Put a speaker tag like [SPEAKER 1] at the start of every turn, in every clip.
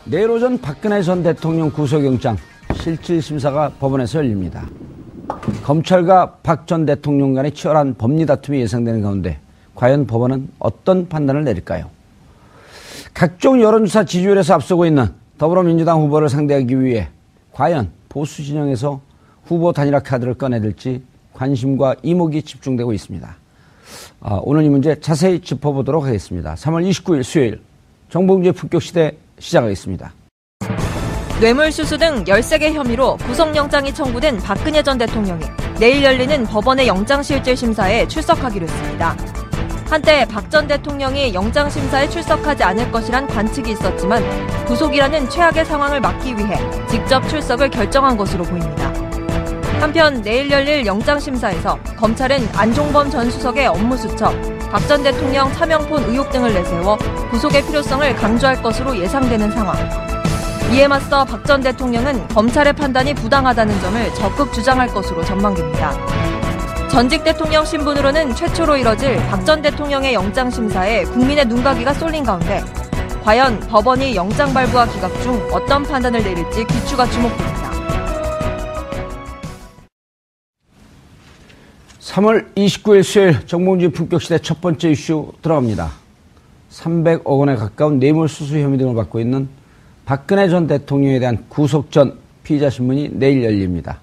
[SPEAKER 1] 내일 오전 박근혜 전 대통령 구속영장 실질심사가 법원에서 열립니다. 검찰과 박 전 대통령 간의 치열한 법리 다툼이 예상되는 가운데 과연 법원은 어떤 판단을 내릴까요? 각종 여론조사 지지율에서 앞서고 있는 더불어민주당 후보를 상대하기 위해 과연 보수 진영에서 후보 단일화 카드를 꺼내들지 관심과 이목이 집중되고 있습니다. 오늘 이 문제 자세히 짚어보도록 하겠습니다. 3월 29일 수요일 정봉주의 품격시대 시작하겠습니다.
[SPEAKER 2] 뇌물수수 등 13개 혐의로 구속영장이 청구된 박근혜 전 대통령이 내일 열리는 법원의 영장실질심사에 출석하기로 했습니다. 한때 박 전 대통령이 영장심사에 출석하지 않을 것이란 관측이 있었지만 구속이라는 최악의 상황을 막기 위해 직접 출석을 결정한 것으로 보입니다. 한편 내일 열릴 영장심사에서 검찰은 안종범 전 수석의 업무수첩, 박 전 대통령 차명폰 의혹 등을 내세워 구속의 필요성을 강조할 것으로 예상되는 상황. 이에 맞서 박 전 대통령은 검찰의 판단이 부당하다는 점을 적극 주장할 것으로 전망됩니다. 전직 대통령 신분으로는 최초로 이뤄질 박 전 대통령의 영장심사에 국민의 눈가기가 쏠린 가운데 과연 법원이 영장 발부와 기각 중 어떤 판단을 내릴지 귀추가 주목됩니다.
[SPEAKER 1] 3월 29일 수요일 정봉주의 품격시대 첫 번째 이슈 들어갑니다. 300억 원에 가까운 뇌물수수 혐의 등을 받고 있는 박근혜 전 대통령에 대한 구속 전 피의자 신문이 내일 열립니다.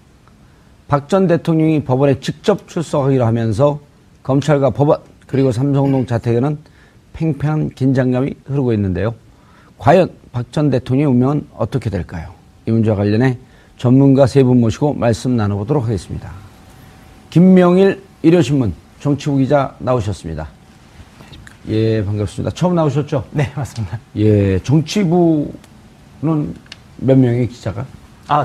[SPEAKER 1] 박 전 대통령이 법원에 직접 출석하기로 하면서 검찰과 법원 그리고 삼성동 자택에는 팽팽한 긴장감이 흐르고 있는데요. 과연 박 전 대통령의 운명은 어떻게 될까요? 이 문제와 관련해 전문가 세 분 모시고 말씀 나눠보도록 하겠습니다. 김명일 일요신문 정치부 기자 나오셨습니다. 예, 반갑습니다. 처음 나오셨죠?
[SPEAKER 3] 네, 맞습니다.
[SPEAKER 1] 예, 정치부는 몇 명의 기자가?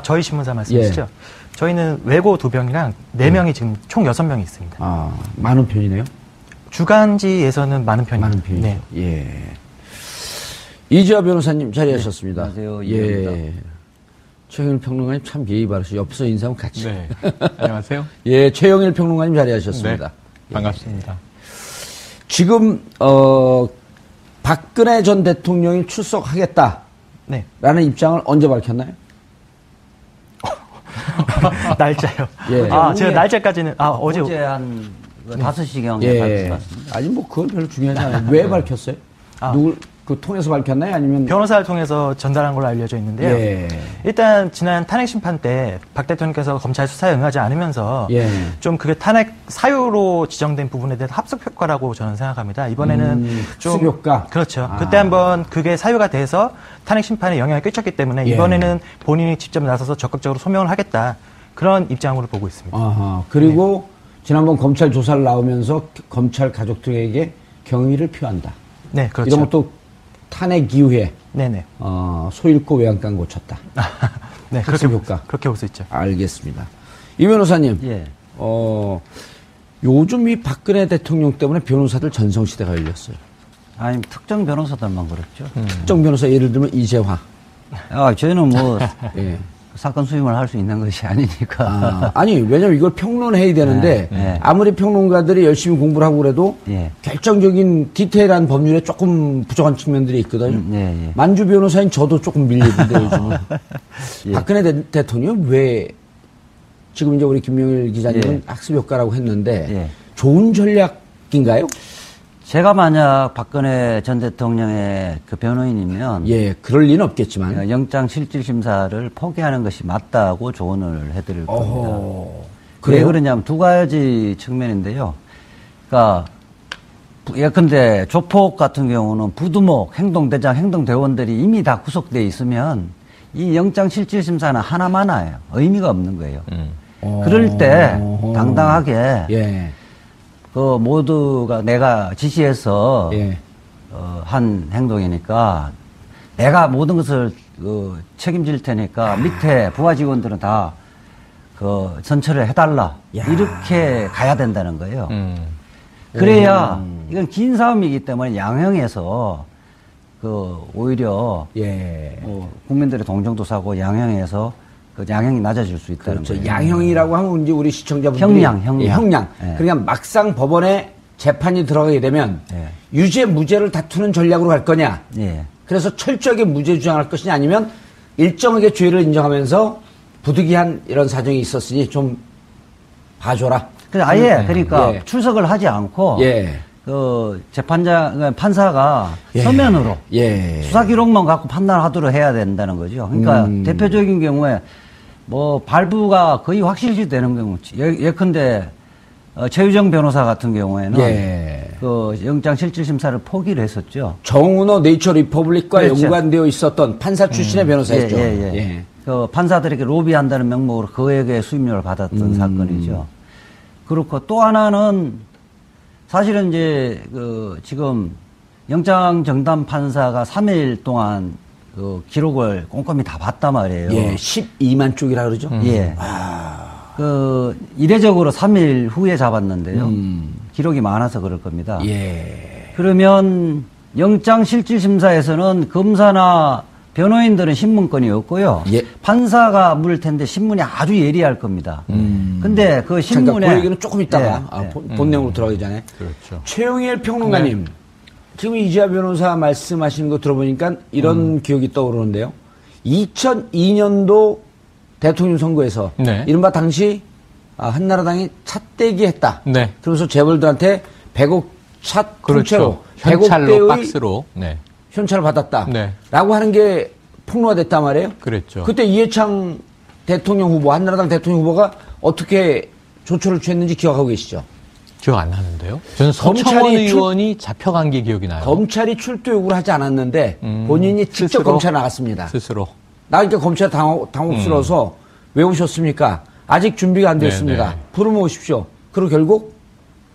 [SPEAKER 3] 저희 신문사 말씀이시죠? 예. 저희는 외고 2명이랑 4명이 지금 총 6명이 있습니다.
[SPEAKER 1] 많은 편이네요?
[SPEAKER 3] 주간지에서는 많은 편입니다.
[SPEAKER 1] 많은 편이죠.
[SPEAKER 3] 네.
[SPEAKER 1] 예. 이지화 변호사님 자리하셨습니다.
[SPEAKER 4] 네, 안녕하세요.
[SPEAKER 1] 예. 최영일 평론가님 참 예의 바르시죠. 옆서 인사하면 같이.
[SPEAKER 4] 네. 안녕하세요.
[SPEAKER 1] 예, 최영일 평론가님 자리하셨습니다.
[SPEAKER 4] 네. 반갑습니다.
[SPEAKER 1] 지금 박근혜 전 대통령이 출석하겠다라는
[SPEAKER 3] 네.
[SPEAKER 1] 입장을 언제 밝혔나요?
[SPEAKER 3] 날짜요.
[SPEAKER 1] 예.
[SPEAKER 3] 제가 날짜까지는
[SPEAKER 4] 어제 한 5시경에
[SPEAKER 1] 예.
[SPEAKER 4] 밝혔습니다.
[SPEAKER 1] 아니 뭐 그건 별로 중요하지 않아요. 왜 밝혔어요? 누굴 통해서 밝혔나요? 아니면
[SPEAKER 3] 변호사를 통해서 전달한 걸로 알려져 있는데요.
[SPEAKER 1] 예.
[SPEAKER 3] 일단 지난 탄핵 심판 때 박 대통령께서 검찰 수사에 응하지 않으면서 좀 그게 탄핵 사유로 지정된 부분에 대해서 합석 효과라고 저는 생각합니다. 이번에는 좀
[SPEAKER 1] 합석 효과.
[SPEAKER 3] 그렇죠. 그때 한번 그게 사유가 돼서 탄핵 심판에 영향을 끼쳤기 때문에 이번에는 본인이 직접 나서서 적극적으로 소명을 하겠다. 그런 입장으로 보고 있습니다.
[SPEAKER 1] 그리고 지난번 검찰 조사를 나오면서 검찰 가족들에게 경의를 표한다.
[SPEAKER 3] 네, 그렇죠.
[SPEAKER 1] 이런 것도 탄핵 이후에
[SPEAKER 3] 네네.
[SPEAKER 1] 소 잃고 외양간 고쳤다.
[SPEAKER 3] 네, 그렇게 볼 수 있죠.
[SPEAKER 1] 알겠습니다. 이 변호사님,
[SPEAKER 4] 예.
[SPEAKER 1] 요즘 이 박근혜 대통령 때문에 변호사들 전성시대가 열렸어요.
[SPEAKER 4] 아니, 특정 변호사들만 그렇죠.
[SPEAKER 1] 특정 변호사 예를 들면 이재화.
[SPEAKER 4] 저희는 뭐
[SPEAKER 1] 예.
[SPEAKER 4] 사건 수임을 할 수 있는 것이 아니니까.
[SPEAKER 1] 아니, 왜냐면 이걸 평론해야 되는데 아무리 평론가들이 열심히 공부를 하고 그래도 결정적인 디테일한 법률에 조금 부족한 측면들이 있거든요. 만주 변호사인 저도 조금 밀리는데 요즘은. 박근혜 대통령 왜 지금 이제 우리 김명일 기자님은 학습 효과라고 했는데 좋은 전략인가요?
[SPEAKER 4] 제가 만약 박근혜 전 대통령의 그 변호인이면
[SPEAKER 1] 그럴 리는 없겠지만
[SPEAKER 4] 영장 실질 심사를 포기하는 것이 맞다고 조언을 해드릴 겁니다.
[SPEAKER 1] 그래요?
[SPEAKER 4] 왜 그러냐면 두 가지 측면인데요. 그러니까 예컨대 조폭 같은 경우는 부두목, 행동대장, 행동대원들이 이미 다 구속돼 있으면 이 영장 실질 심사는 하나만 와요. 의미가 없는 거예요. 그럴 때 당당하게 그 모두가 내가 지시해서 한 행동이니까 내가 모든 것을 책임질 테니까 밑에 부하 직원들은 다 선처를 해달라 이렇게 가야 된다는 거예요. 그래야 이건 긴 싸움이기 때문에 양형에서 오히려 국민들의 동정도 사고 양형에서 그 양형이 낮아질 수 있다는 거죠.
[SPEAKER 1] 양형이라고 하면 이제 우리 시청자분들이 형량. 그러니까 막상 법원에 재판이 들어가게 되면 유죄 무죄를 다투는 전략으로 갈 거냐. 그래서 철저하게 무죄 주장할 것이냐 아니면 일정하게 죄를 인정하면서 부득이한 이런 사정이 있었으니 좀 봐줘라.
[SPEAKER 4] 아예 그러니까 예. 출석을 하지 않고
[SPEAKER 1] 예.
[SPEAKER 4] 그 판사가 예. 서면으로 예. 수사 기록만 갖고 판단하도록 해야 된다는 거죠. 그러니까 대표적인 경우에 뭐 발부가 거의 확실시되는 경우 예컨대 최유정 변호사 같은 경우에는
[SPEAKER 1] 예.
[SPEAKER 4] 그 영장실질심사를 포기를 했었죠.
[SPEAKER 1] 정은호 네이처 리퍼블릭과
[SPEAKER 4] 그렇죠.
[SPEAKER 1] 연관되어 있었던 판사 출신의 변호사였죠.
[SPEAKER 4] 예. 그 판사들에게 로비한다는 명목으로 그에게 수임료를 받았던 사건이죠. 그렇고 또 하나는 사실은 이제 그 지금 영장 정담 판사가 3일 동안 그 기록을 꼼꼼히 다 봤단 말이에요.
[SPEAKER 1] 예, 12만 쪽이라 그러죠.
[SPEAKER 4] 예. 그 이례적으로 3일 후에 잡았는데요. 기록이 많아서 그럴 겁니다.
[SPEAKER 1] 예.
[SPEAKER 4] 그러면 영장 실질심사에서는 검사나 변호인들은 신문권이 없고요.
[SPEAKER 1] 예.
[SPEAKER 4] 판사가 물을 텐데 신문이 아주 예리할 겁니다. 근데 그 신문에
[SPEAKER 1] 그 얘기는 조금 있다가 본 내용으로 들어가기 전에
[SPEAKER 3] 그렇죠.
[SPEAKER 1] 최용일 평론가님 지금 이지아 변호사 말씀하시는 거 들어보니까 이런 기억이 떠오르는데요. 2002년도 대통령 선거에서 이른바 당시 한나라당이 찻대기 했다.
[SPEAKER 3] 네.
[SPEAKER 1] 그러면서 재벌들한테 100억 차 통째로
[SPEAKER 3] 그렇죠. 현찰로 박스로
[SPEAKER 1] 현찰을 받았다.
[SPEAKER 3] 네.
[SPEAKER 1] 라고 하는 게 폭로가 됐단 말이에요.
[SPEAKER 3] 그랬죠.
[SPEAKER 1] 그때 이해창 대통령 후보, 한나라당 대통령 후보가 어떻게 조처를 취했는지 기억하고 계시죠?
[SPEAKER 3] 기억 안 나는데요. 저는 서청원 의원이 잡혀간 게 기억이 나요.
[SPEAKER 1] 검찰이 출두 요구를 하지 않았는데 본인이 직접
[SPEAKER 3] 스스로?
[SPEAKER 1] 검찰에 나갔습니다.
[SPEAKER 3] 스스로.
[SPEAKER 1] 나니까 검찰 당혹스러워서 왜 오셨습니까? 아직 준비가 안 됐습니다. 부르면 오십시오. 그리고 결국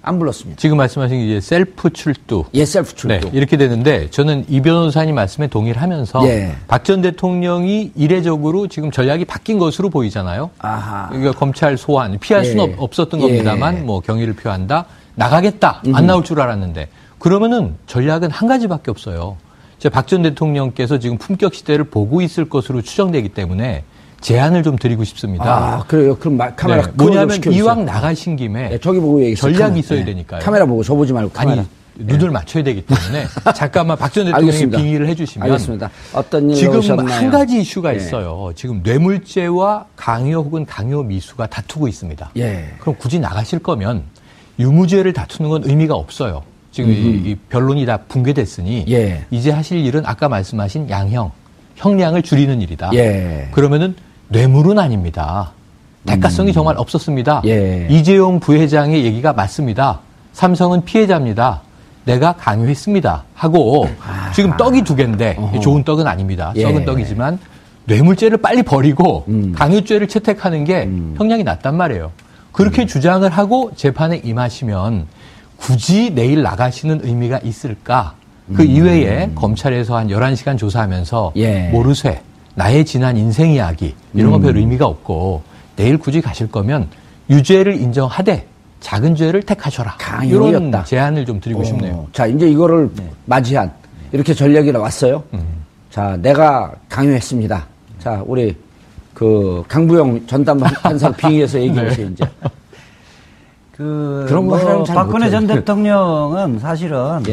[SPEAKER 1] 안 불렀습니다.
[SPEAKER 3] 지금 말씀하신 게 이제 셀프 출두.
[SPEAKER 1] 예, 셀프 출두.
[SPEAKER 3] 이렇게 되는데 저는 이 변호사님 말씀에 동의를 하면서 박 전 대통령이 이례적으로 지금 전략이 바뀐 것으로 보이잖아요.
[SPEAKER 1] 아하.
[SPEAKER 3] 그러니까 검찰 소환 피할 수는 없었던 겁니다만 뭐 경의를 표한다. 나가겠다. 안 나올 줄 알았는데 그러면은 전략은 한 가지밖에 없어요. 박 전 대통령께서 지금 품격 시대를 보고 있을 것으로 추정되기 때문에 제안을 좀 드리고 싶습니다.
[SPEAKER 1] 아, 그래요? 그럼 카메라
[SPEAKER 3] 뭐냐면 이왕 나가신 김에
[SPEAKER 1] 저기 보고 얘기했어요.
[SPEAKER 3] 전략이 있어야 되니까요.
[SPEAKER 1] 카메라 보고 저 보지 말고 카메라.
[SPEAKER 3] 아니, 눈을 맞춰야 되기 때문에 잠깐만 박 전 대통령이 빙의를 해주시면
[SPEAKER 1] 알겠습니다. 어떤 일로
[SPEAKER 3] 지금
[SPEAKER 1] 오셨나요?
[SPEAKER 3] 한 가지 이슈가 있어요. 지금 뇌물죄와 강요 혹은 강요 미수가 다투고 있습니다. 그럼 굳이 나가실 거면 유무죄를 다투는 건 의미가 없어요. 지금 이 변론이 다 붕괴됐으니 이제 하실 일은 아까 말씀하신 양형, 형량을 줄이는 일이다. 그러면은 뇌물은 아닙니다. 대가성이 정말 없었습니다. 이재용 부회장의 얘기가 맞습니다. 삼성은 피해자입니다. 내가 강요했습니다. 하고 지금 떡이 두 개인데 좋은 떡은 아닙니다. 썩은 떡이지만 뇌물죄를 빨리 버리고 강요죄를 채택하는 게 형량이 낮단 말이에요. 그렇게 주장을 하고 재판에 임하시면 굳이 내일 나가시는 의미가 있을까? 그 이외에 검찰에서 한 11시간 조사하면서 모르쇠, 나의 지난 인생 이야기 이런 건 별 의미가 없고 내일 굳이 가실 거면 유죄를 인정하되 작은 죄를 택하셔라. 이런 제안을 좀 드리고 싶네요.
[SPEAKER 1] 자, 이제 이거를 맞이한 이렇게 전략이 나왔어요. 자, 내가 강요했습니다. 자, 우리 그 강부영 전담 판사 빙의해서 얘기해보세요. 이제.
[SPEAKER 4] 그런 거 하려면 잘 박근혜 전 대통령은 사실은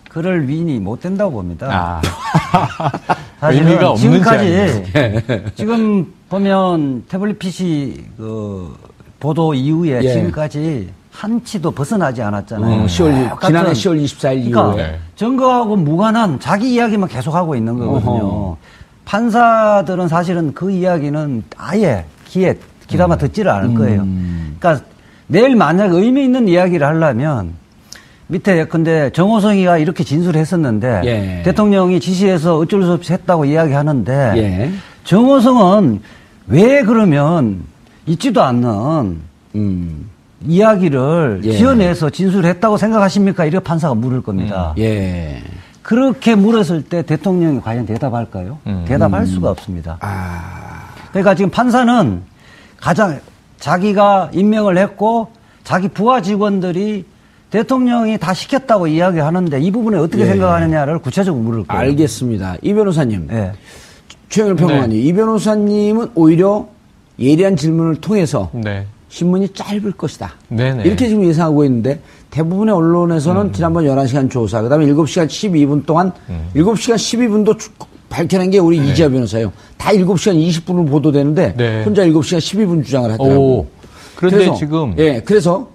[SPEAKER 4] 그럴 위인이 못 된다고 봅니다.
[SPEAKER 3] 의미가 없는
[SPEAKER 4] 지금까지 지금 보면 태블릿 PC 그 보도 이후에 지금까지 한치도 벗어나지 않았잖아요.
[SPEAKER 1] 지난해 10월 24일
[SPEAKER 4] 그러니까
[SPEAKER 1] 이후에
[SPEAKER 4] 증거하고 무관한 자기 이야기만 계속하고 있는 거거든요. 판사들은 사실은 그 이야기는 아예 귀담아 듣지를 않을 거예요. 그러니까 내일 만약 의미 있는 이야기를 하려면 밑에 예컨대 정호성이가 이렇게 진술했었는데 대통령이 지시해서 어쩔 수 없이 했다고 이야기하는데 정호성은 왜 그러면 있지도 않는 이야기를 지어내서 진술했다고 생각하십니까? 이렇게 판사가 물을 겁니다. 그렇게 물었을 때 대통령이 과연 대답할까요? 대답할 수가 없습니다. 그러니까 지금 판사는 가장 자기가 임명을 했고 자기 부하 직원들이 대통령이 다 시켰다고 이야기하는데 이 부분에 어떻게 생각하느냐를 구체적으로 물을 거예요.
[SPEAKER 1] 알겠습니다. 이 변호사님, 최영일 평론가님, 이 변호사님은 오히려 예리한 질문을 통해서 신문이 짧을 것이다.
[SPEAKER 3] 네네.
[SPEAKER 1] 이렇게 지금 예상하고 있는데 대부분의 언론에서는 지난번 11시간 조사, 그다음에 7시간 12분 동안 7시간 12분도 밝혀낸 게 우리 이지아 변호사예요. 다 7시간 20분으로 보도되는데
[SPEAKER 3] 네.
[SPEAKER 1] 혼자 7시간 12분 주장을 하더라고요.
[SPEAKER 3] 그런데
[SPEAKER 1] 그래서,
[SPEAKER 3] 지금
[SPEAKER 1] 그래서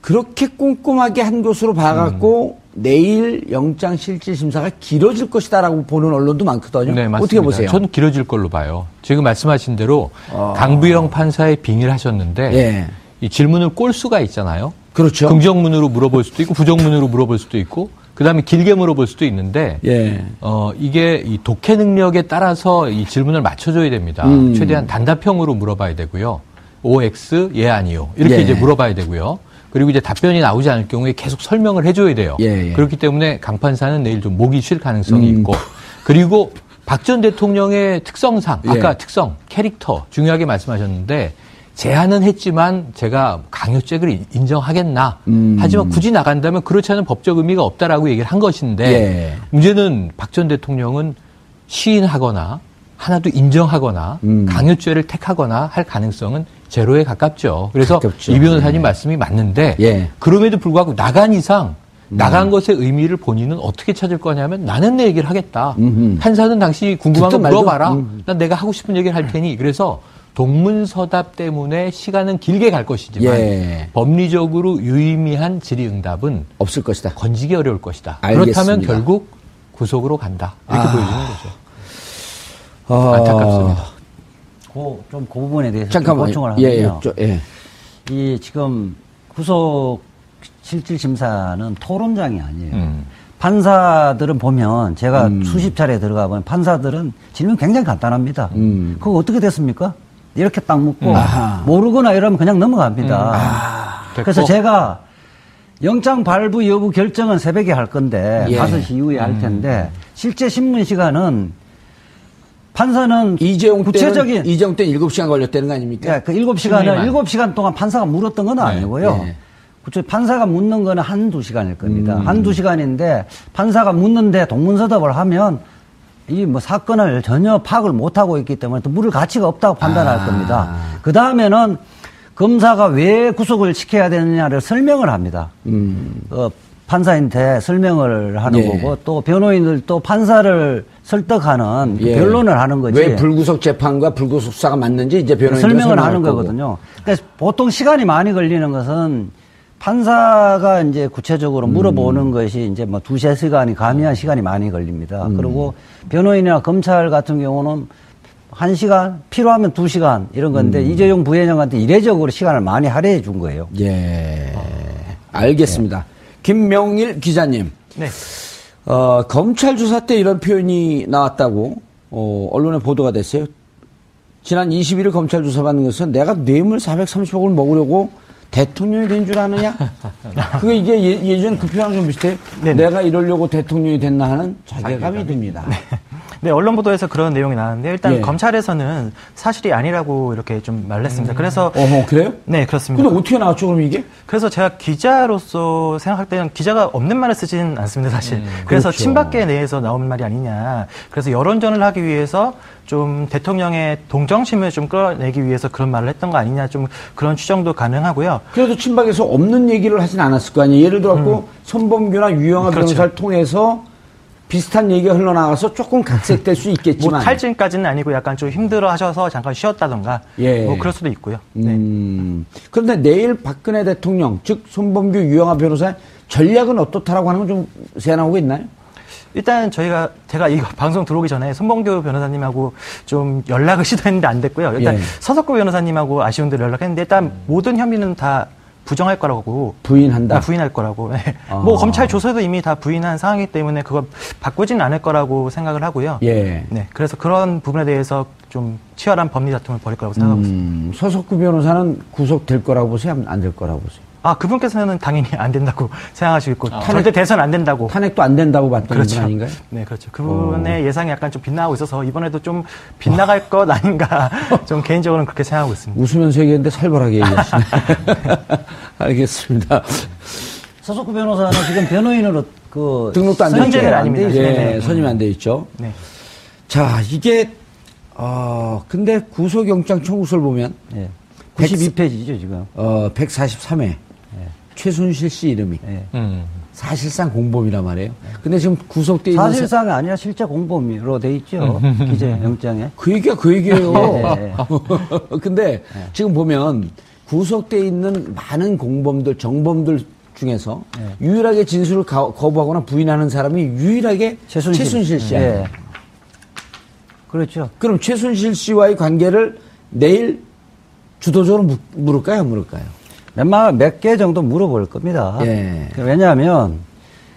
[SPEAKER 1] 그렇게 꼼꼼하게 한 것으로 봐갖고 내일 영장실질심사가 길어질 것이다라고 보는 언론도 많거든요.
[SPEAKER 3] 네, 맞습니다.
[SPEAKER 1] 어떻게 보세요?
[SPEAKER 3] 저는 길어질 걸로 봐요. 지금 말씀하신 대로 강부영 판사의 빙의를 하셨는데 이 질문을 꼴 수가 있잖아요.
[SPEAKER 1] 그렇죠.
[SPEAKER 3] 긍정문으로 물어볼 수도 있고 부정문으로 물어볼 수도 있고 그다음에 길게 물어볼 수도 있는데 이게 이 독해 능력에 따라서 이 질문을 맞춰줘야 됩니다. 최대한 단답형으로 물어봐야 되고요. OX 예 아니요 이렇게 이제 물어봐야 되고요. 그리고 이제 답변이 나오지 않을 경우에 계속 설명을 해줘야 돼요. 그렇기 때문에 강 판사는 내일 좀 목이 쉴 가능성이 있고 그리고 박 전 대통령의 특성상 아까 특성 캐릭터 중요하게 말씀하셨는데 제안은 했지만 제가 강요죄를 인정하겠나. 하지만 굳이 나간다면 그렇지 않은 법적 의미가 없다라고 얘기를 한 것인데 문제는 박 전 대통령은 시인하거나 하나도 인정하거나 강요죄를 택하거나 할 가능성은 제로에 가깝죠. 그래서 이 변호사님 말씀이 맞는데 그럼에도 불구하고 나간 이상 나간 것의 의미를 본인은 어떻게 찾을 거냐면 나는 내 얘기를 하겠다. 판사는 당신이 궁금한 거 물어봐라. 난 내가 하고 싶은 얘기를 할 테니. 그래서 동문서답 때문에 시간은 길게 갈 것이지만 법리적으로 유의미한 질의응답은
[SPEAKER 1] 없을 것이다.
[SPEAKER 3] 건지기 어려울 것이다.
[SPEAKER 1] 알겠습니다.
[SPEAKER 3] 그렇다면 결국 구속으로 간다. 이렇게 보여지는 거죠. 안타깝습니다.
[SPEAKER 4] 좀 그 부분에 대해서
[SPEAKER 1] 잠깐만요.
[SPEAKER 4] 보충을 하면요.
[SPEAKER 1] 이
[SPEAKER 4] 지금 구속 실질 심사는 토론장이 아니에요. 판사들은 보면 제가 수십 차례 들어가 보면 판사들은 질문 굉장히 간단합니다. 그거 어떻게 됐습니까? 이렇게 딱 묻고 모르거나 이러면 그냥 넘어갑니다. 그래서 제가 영장 발부 여부 결정은 새벽에 할 건데 5시 이후에 할 텐데 실제 신문 시간은 판사는
[SPEAKER 1] 이재용
[SPEAKER 4] 구체적인
[SPEAKER 1] 때는 7시간 걸렸다는 거 아닙니까?
[SPEAKER 4] 그 7시간을 7시간 동안 판사가 물었던 건 아니고요. 판사가 묻는 거는 1-2시간일 겁니다. 1-2시간인데 판사가 묻는데 동문서답을 하면 이 뭐 사건을 전혀 파악을 못 하고 있기 때문에 또 물을 가치가 없다고 판단할 겁니다. 그 다음에는 검사가 왜 구속을 시켜야 되느냐를 설명을 합니다. 판사한테 설명을 하는 거고 또 변호인들도 판사를 설득하는 변론을 하는 거지.
[SPEAKER 1] 왜 불구속 재판과 불구속 수사가 맞는지 이제 변호인들
[SPEAKER 4] 설명을 하는 거거든요. 그러니까 보통 시간이 많이 걸리는 것은 판사가 이제 구체적으로 물어보는 것이 이제 뭐 2-3시간이 가미한 시간이 많이 걸립니다. 그리고 변호인이나 검찰 같은 경우는 1시간, 필요하면 2시간 이런 건데 이재용 부회장한테 이례적으로 시간을 많이 할애해 준 거예요.
[SPEAKER 1] 알겠습니다. 김명일 기자님. 검찰 조사 때 이런 표현이 나왔다고 언론에 보도가 됐어요. 지난 21일 검찰 조사받는 것은 내가 뇌물 430억을 먹으려고 대통령이 된 줄 아느냐? 그게 이게 예전 그 표현랑 좀 비슷해요. 내가 이러려고 대통령이 됐나 하는 자괴감이 듭니다.
[SPEAKER 5] 네, 언론 보도에서 그런 내용이 나왔는데 일단 검찰에서는 사실이 아니라고 이렇게 좀 말했습니다. 그래서
[SPEAKER 1] 그래요?
[SPEAKER 5] 네, 그렇습니다.
[SPEAKER 1] 근데 어떻게 나왔죠, 그럼 이게?
[SPEAKER 5] 그래서 제가 기자로서 생각할 때는 기자가 없는 말을 쓰진 않습니다, 사실. 그래서
[SPEAKER 1] 그렇죠.
[SPEAKER 5] 친박계 내에서 나온 말이 아니냐. 그래서 여론전을 하기 위해서 좀 대통령의 동정심을 좀 끌어내기 위해서 그런 말을 했던 거 아니냐, 좀 그런 추정도 가능하고요.
[SPEAKER 1] 그래도 친박에서 없는 얘기를 하진 않았을 거 아니에요. 예를 들어서 손범규나 유영하 변호사를 통해서 비슷한 얘기가 흘러나가서 조금 각색될 수 있겠지만.
[SPEAKER 5] 뭐 탈진까지는 아니고 약간 좀 힘들어 하셔서 잠깐 쉬었다던가. 뭐 그럴 수도 있고요.
[SPEAKER 1] 그런데 내일 박근혜 대통령, 즉 손범규 유영하 변호사의 전략은 어떻다라고 하는 건 좀 세안하고 있나요?
[SPEAKER 5] 일단 제가 이 방송 들어오기 전에 손범규 변호사님하고 좀 연락을 시도했는데 안 됐고요. 일단 서석구 변호사님하고 아쉬운 대로 연락했는데 일단 모든 혐의는 다 부정할 거라고.
[SPEAKER 1] 부인한다?
[SPEAKER 5] 부인할 거라고. 뭐 검찰 조서도 이미 다 부인한 상황이기 때문에 그거 바꾸지는 않을 거라고 생각을 하고요. 네. 그래서 그런 부분에 대해서 좀 치열한 법리 다툼을 벌일 거라고 생각하고 있습니다.
[SPEAKER 1] 서석구 변호사는 구속될 거라고 보세요? 안 될 거라고 보세요?
[SPEAKER 5] 그분께서는 당연히 안 된다고 생각하시고 있고 절대 대선 안 된다고.
[SPEAKER 1] 탄핵도 안 된다고 봤던
[SPEAKER 5] 분
[SPEAKER 1] 아닌가요?
[SPEAKER 5] 네, 그렇죠. 그분의 예상이 약간 좀 빗나가고 있어서 이번에도 좀 빗나갈 것 아닌가 좀 개인적으로는 그렇게 생각하고 있습니다.
[SPEAKER 1] 웃으면서 얘기했는데 살벌하게 얘기하시네. 알겠습니다.
[SPEAKER 4] 서석구 변호사는 지금 변호인으로
[SPEAKER 1] 등록도 안 돼 있죠.
[SPEAKER 5] 아닙니다.
[SPEAKER 1] 선임이 안 돼 있죠.
[SPEAKER 5] 네.
[SPEAKER 1] 자, 이게 근데 구속영장 청구서를 보면
[SPEAKER 4] 92페이지죠, 지금.
[SPEAKER 1] 143회. 예. 최순실 씨 이름이. 예. 사실상 공범이란 말이에요. 근데 지금 구속돼 있는.
[SPEAKER 4] 사실상이 아니라 실제 공범으로 돼 있죠. 기재영장에.
[SPEAKER 1] 그 얘기예요. 근데 지금 보면 구속돼 있는 많은 공범들, 정범들 중에서 유일하게 진술을 거부하거나 부인하는 사람이 유일하게 최순실 씨야. 예.
[SPEAKER 4] 그렇죠.
[SPEAKER 1] 그럼 최순실 씨와의 관계를 내일 주도적으로 물을까요? 안 물을까요?
[SPEAKER 4] 몇 개 정도 물어볼 겁니다. 예. 왜냐하면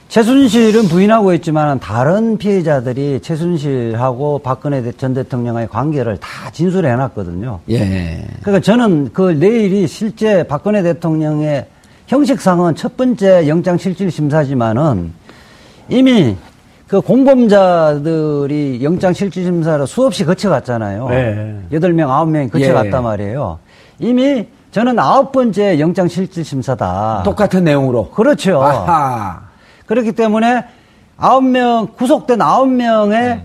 [SPEAKER 4] 최순실은 부인하고 있지만 다른 피해자들이 최순실하고 박근혜 전 대통령의 관계를 다 진술해 놨거든요. 예. 그러니까 저는 그 내일이 실제 박근혜 대통령의 형식상은 첫 번째 영장실질심사지만은 이미 그 공범자들이 영장실질심사를 수없이 거쳐갔잖아요. 네. 8명, 9명이 거쳐갔단 말이에요. 이미 저는 9번째 영장실질심사다.
[SPEAKER 1] 똑같은 내용으로.
[SPEAKER 4] 그렇죠. 아하. 그렇기 때문에 9명, 구속된 9명의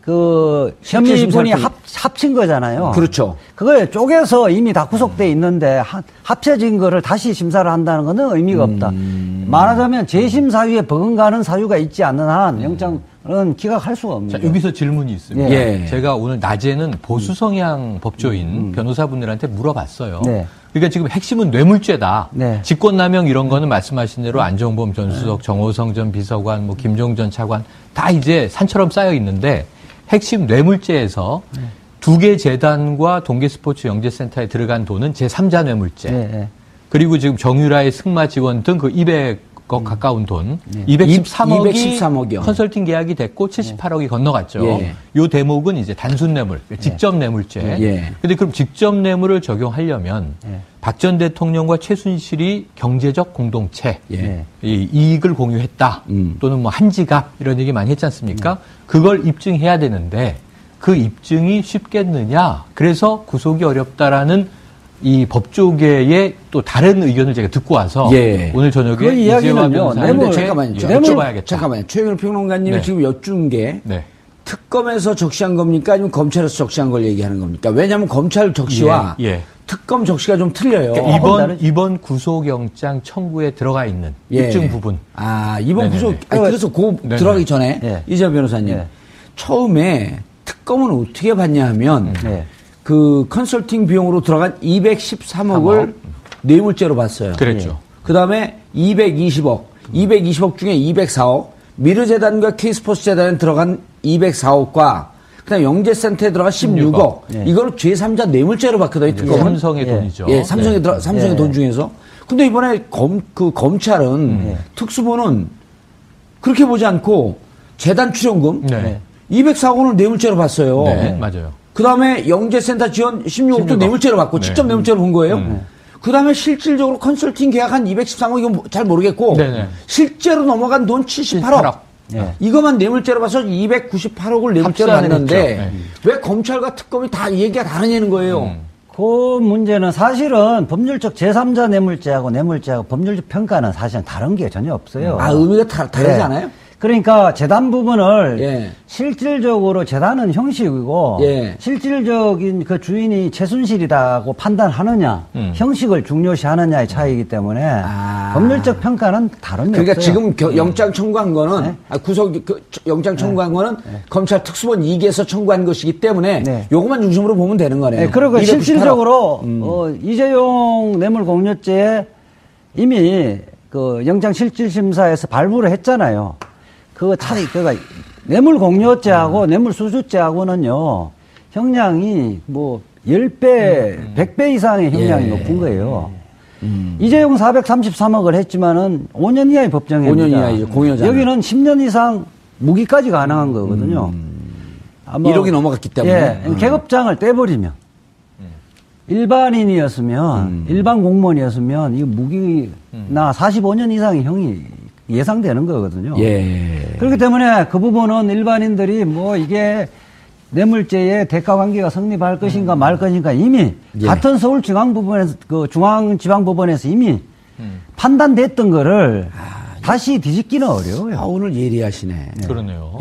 [SPEAKER 4] 그 혐의분이 합친 거잖아요.
[SPEAKER 1] 그렇죠.
[SPEAKER 4] 그걸 쪼개서 이미 다 구속돼 있는데 합쳐진 거를 다시 심사를 한다는 것은 의미가 없다. 말하자면 재심 사유에 버금가는 사유가 있지 않는 한 영장은 기각할 수가 없습니다.
[SPEAKER 3] 자, 여기서 질문이 있습니다. 예. 제가 오늘 낮에는 보수 성향 법조인 변호사분들한테 물어봤어요. 네. 그러니까 지금 핵심은 뇌물죄다. 네. 직권남용 이런 거는 말씀하신 대로 안정범 전 수석, 정호성 전 비서관, 뭐 김종 전 차관 다 이제 산처럼 쌓여 있는데 핵심 뇌물죄에서 2개 재단과 동계스포츠 영재센터에 들어간 돈은 제3자 뇌물죄. 네. 그리고 지금 정유라의 승마 지원 등 그 200억 가까운 돈, 213억이 컨설팅 계약이 됐고 78억이 건너갔죠. 예. 요 대목은 이제 단순 뇌물, 직접 뇌물죄. 예. 근데 그럼 직접 뇌물을 적용하려면 박 전 대통령과 최순실이 경제적 공동체, 이 이익을 공유했다. 또는 뭐 한지갑 이런 얘기 많이 했지 않습니까? 그걸 입증해야 되는데 그 입증이 쉽겠느냐? 그래서 구속이 어렵다라는 이 법조계의 또 다른 의견을 제가 듣고 와서 오늘 저녁에
[SPEAKER 4] 그 이야기는요.
[SPEAKER 1] 잠깐만요. 최영일 평론가님이 지금 여쭌 게 특검에서 적시한 겁니까? 아니면 검찰에서 적시한 걸 얘기하는 겁니까? 왜냐하면 검찰 적시와 특검 적시가 좀 틀려요.
[SPEAKER 3] 그러니까 이번 구속영장 청구에 들어가 있는 입증 부분.
[SPEAKER 1] 아, 이번 구속. 그래서 들어가기 전에 이재호 변호사님. 처음에 특검은 어떻게 봤냐 하면 그 컨설팅 비용으로 들어간 213억을 뇌물죄로 봤어요.
[SPEAKER 3] 그랬죠.
[SPEAKER 1] 그다음에 220억 중에 204억, 미르재단과 K스포츠재단에 들어간 204억과 그다음에 영재센터에 들어간 16억. 이걸 제3자 뇌물죄로 봤거든요. 특검은.
[SPEAKER 3] 삼성의 돈이죠.
[SPEAKER 1] 삼성의 돈 중에서. 근데 이번에 검찰은 특수부는 그렇게 보지 않고 재단 출연금 204억 원을 뇌물죄로 봤어요.
[SPEAKER 3] 네, 맞아요.
[SPEAKER 1] 그 다음에 영재센터 지원 16억도 뇌물죄로 받고 직접 뇌물죄로 본 거예요. 그 다음에 실질적으로 컨설팅 계약한 213억 이건 잘 모르겠고 실제로 넘어간 돈 78억. 이것만 뇌물죄로 봐서 298억을 뇌물죄로 봤는데 왜 검찰과 특검이 다 얘기가 다르냐는 거예요.
[SPEAKER 4] 그 문제는 사실은 법률적 제3자 뇌물죄하고 법률적 평가는 사실은 다른 게 전혀 없어요.
[SPEAKER 1] 아, 의미가 다르지 않아요?
[SPEAKER 4] 그러니까 재단 부분을 실질적으로 재단은 형식이고 실질적인 그 주인이 최순실이라고 판단하느냐 형식을 중요시하느냐의 차이이기 때문에 법률적 평가는 다른 게
[SPEAKER 1] 그러니까
[SPEAKER 4] 없어요.
[SPEAKER 1] 지금 영장 청구한 거는 영장 청구한 거는 검찰 특수본 2기에서 청구한 것이기 때문에 요것만 중심으로 보면 되는 거네요.
[SPEAKER 4] 그리고 실질적으로 이재용 뇌물공여죄에 이미 그 영장실질심사에서 발부를 했잖아요. 그러니까 뇌물공여죄하고 뇌물수수죄하고는요, 형량이 뭐 10배, 100배 이상의 형량이 높은 거예요. 이재용 433억을 했지만은 5년 이하의 법정입니다.
[SPEAKER 1] 5년 이하이죠. 공여자.
[SPEAKER 4] 여기는 10년 이상 무기까지 가능한 거거든요.
[SPEAKER 1] 1억이 넘어갔기 때문에.
[SPEAKER 4] 계급장을 떼버리면. 일반인이었으면, 일반 공무원이었으면, 이 무기나 45년 이상의 형이 예상되는 거거든요. 그렇기 때문에 그 부분은 일반인들이 뭐 이게 뇌물죄의 대가 관계가 성립할 것인가 말 것인가 이미 같은 서울중앙법원에서 그 중앙지방법원에서 이미 판단됐던 거를 다시 뒤집기는 어려워요.
[SPEAKER 1] 오늘 예리하시네.
[SPEAKER 3] 그러네요.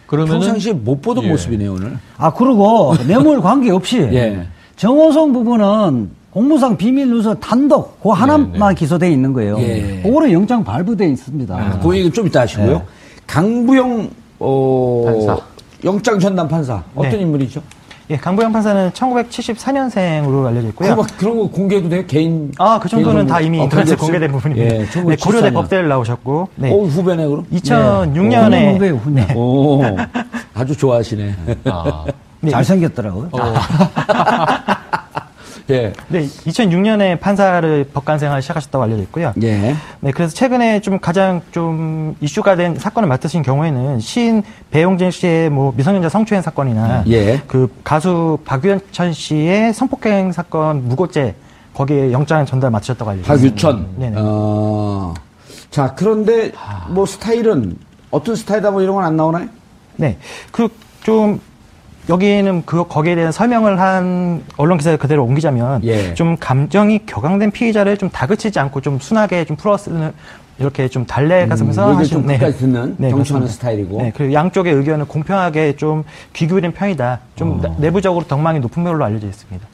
[SPEAKER 1] 그러면 평상시에 못 보던 모습이네요 오늘.
[SPEAKER 4] 그리고 뇌물 관계 없이 정호성 부분은 공무상 비밀 누설 단독 그 하나만 기소돼 있는 거예요. 그거는 영장 발부돼 있습니다.
[SPEAKER 1] 그 얘기 좀 이따 하시고요. 강부영
[SPEAKER 3] 판사.
[SPEAKER 1] 영장 전담 판사 어떤 인물이죠?
[SPEAKER 5] 예, 강부영 판사는 1974년생으로 알려져 있고요.
[SPEAKER 1] 그런 거 공개해도 돼요? 개인?
[SPEAKER 5] 그 정도는 다 이미 인터넷에 공개된 부분입니다.
[SPEAKER 1] 예,
[SPEAKER 5] 네, 고려대 법대를 나오셨고. 네.
[SPEAKER 1] 후배네, 그럼?
[SPEAKER 5] 2006년에.
[SPEAKER 4] 후배예요, 후배.
[SPEAKER 1] 오, 아주 좋아하시네.
[SPEAKER 4] 네. 잘생겼더라고요.
[SPEAKER 1] 예.
[SPEAKER 5] 네, 2006년에 판사를 법관 생활을 시작하셨다고 알려져 있고요.
[SPEAKER 1] 예.
[SPEAKER 5] 네, 그래서 최근에 좀 가장 좀 이슈가 된 사건을 맡으신 경우에는 시인 배용진 씨의 뭐 미성년자 성추행 사건이나 그 가수 박유천 씨의 성폭행 사건 무고죄 거기에 영장 전달 맡으셨다고 알려져 있습니다.
[SPEAKER 1] 박유천.
[SPEAKER 5] 네네.
[SPEAKER 1] 자, 그런데 뭐 스타일은 어떤 스타일이다 뭐 이런 건 안 나오나요?
[SPEAKER 5] 네, 여기에는 거기에 대한 설명을 한 언론 기사를 그대로 옮기자면 좀 감정이 격앙된 피의자를 좀 다그치지 않고 좀 순하게 좀 풀어쓰는 이렇게 좀 달래가면서
[SPEAKER 1] 하시는 끝까지 듣는 경청하는 스타일이고.
[SPEAKER 5] 네, 그리고 양쪽의 의견을 공평하게 좀 귀 기울인 편이다. 좀 내부적으로 덕망이 높은 걸로 알려져 있습니다.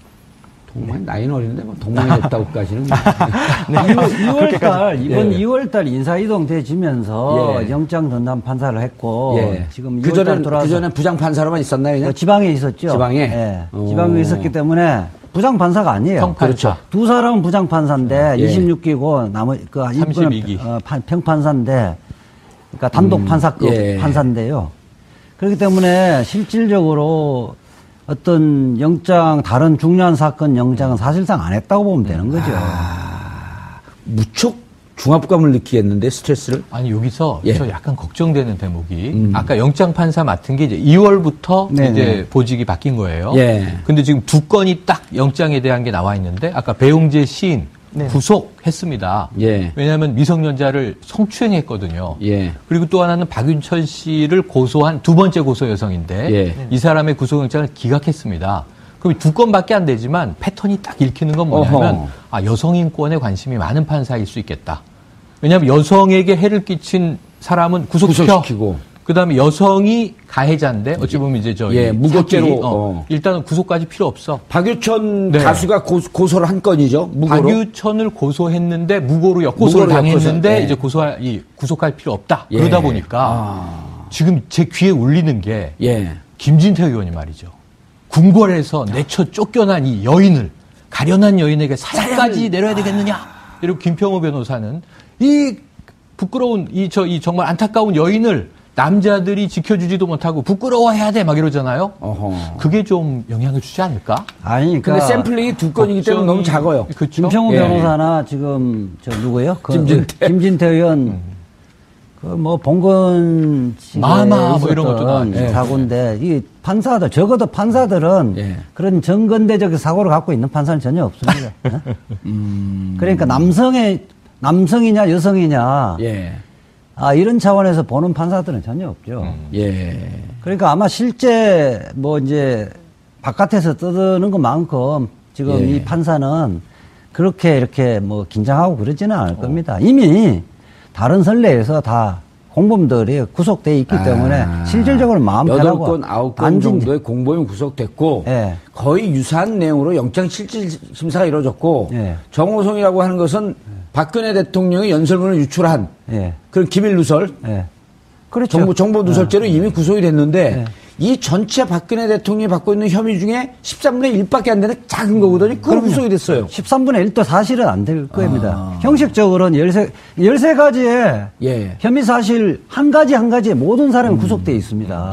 [SPEAKER 1] 동망이 나이는 어린데 뭐 동망이 됐다고까지는.
[SPEAKER 4] 네. 2월달 이번 2월달 인사이동 돼지면서 영장 전담 판사를 했고 지금 2월달 돌아서
[SPEAKER 1] 그 전에 부장 판사로만 있었나요? 그냥?
[SPEAKER 4] 지방에 있었죠.
[SPEAKER 1] 지방에.
[SPEAKER 4] 네. 지방에 있었기 때문에 부장 판사가 아니에요.
[SPEAKER 1] 그렇죠.
[SPEAKER 4] 두 사람은 부장 판사인데 26기고 나머지 그
[SPEAKER 3] 32기
[SPEAKER 4] 평판사인데 그러니까 단독 판사급 판사인데요. 그렇기 때문에 실질적으로 어떤 다른 중요한 사건 영장은 사실상 안 했다고 보면 되는 거죠.
[SPEAKER 1] 무척 중압감을 느끼겠는데, 스트레스를?
[SPEAKER 3] 아니, 여기서 저 약간 걱정되는 대목이, 아까 영장 판사 맡은 게 이제 2월부터 이제 보직이 바뀐 거예요. 근데 지금 두 건이 딱 영장에 대한 게 나와 있는데, 아까 배용재 시인 구속했습니다. 왜냐하면 미성년자를 성추행했거든요. 그리고 또 하나는 박윤천 씨를 고소한 두 번째 고소 여성인데 이 사람의 구속영장을 기각했습니다. 그럼 두 건밖에 안 되지만 패턴이 딱 읽히는 건 뭐냐면 여성 인권에 관심이 많은 판사일 수 있겠다. 왜냐하면 여성에게 해를 끼친 사람은 구속시키고 그다음에 여성이 가해자인데 어찌 보면 이제
[SPEAKER 1] 무고죄로
[SPEAKER 3] 일단은 구속까지 필요 없어.
[SPEAKER 1] 박유천 가수가 고소를 한 건이죠. 무고로.
[SPEAKER 3] 박유천을 고소했는데 무고로 역고소를 당했는데 이제 구속할 필요 없다. 그러다 보니까 지금 제 귀에 울리는 게 김진태 의원이 말이죠. 궁궐에서 내쳐 쫓겨난 이 여인을 가련한 여인에게 사형까지 내려야 되겠느냐. 그리고 김평호 변호사는 이 부끄러운 이 정말 안타까운 여인을 남자들이 지켜주지도 못하고 부끄러워해야 돼 막 이러잖아요. 그게 좀 영향을 주지 않을까?
[SPEAKER 4] 아니,
[SPEAKER 1] 근데 샘플링이 두 건이기 때문에 너무 작아요.
[SPEAKER 4] 그렇죠? 김평호 변호사나 지금 누구예요? 김진태 의원 봉건
[SPEAKER 3] 마마 뭐 이런 것도 다
[SPEAKER 4] 사고인데 이 판사들 적어도 판사들은 그런 정근대적 사고를 갖고 있는 판사는 전혀 없습니다. 그러니까 남성이냐 여성이냐 이런 차원에서 보는 판사들은 전혀 없죠. 그러니까 아마 실제 이제 바깥에서 떠드는 것만큼 지금 이 판사는 그렇게 이렇게 긴장하고 그러지는 않을 겁니다. 이미 다른 선례에서 다 공범들이 구속돼 있기 때문에 실질적으로 마음 편하고
[SPEAKER 1] 8건, 9건 정도의 공범이 구속됐고 거의 유사한 내용으로 영장실질심사가 이루어졌고 정호성이라고 하는 것은 박근혜 대통령이 연설문을 유출한 그런 기밀 누설,
[SPEAKER 4] 그렇죠.
[SPEAKER 1] 정보 누설죄로 이미 구속이 됐는데 이 전체 박근혜 대통령이 받고 있는 혐의 중에 13분의 1밖에 안 되는 작은 거거든요. 그건 구속이 됐어요.
[SPEAKER 4] 13분의 1도 사실은 안 될 겁니다. 형식적으로는 13가지의 혐의 사실 한 가지에 모든 사람이 구속되어 있습니다.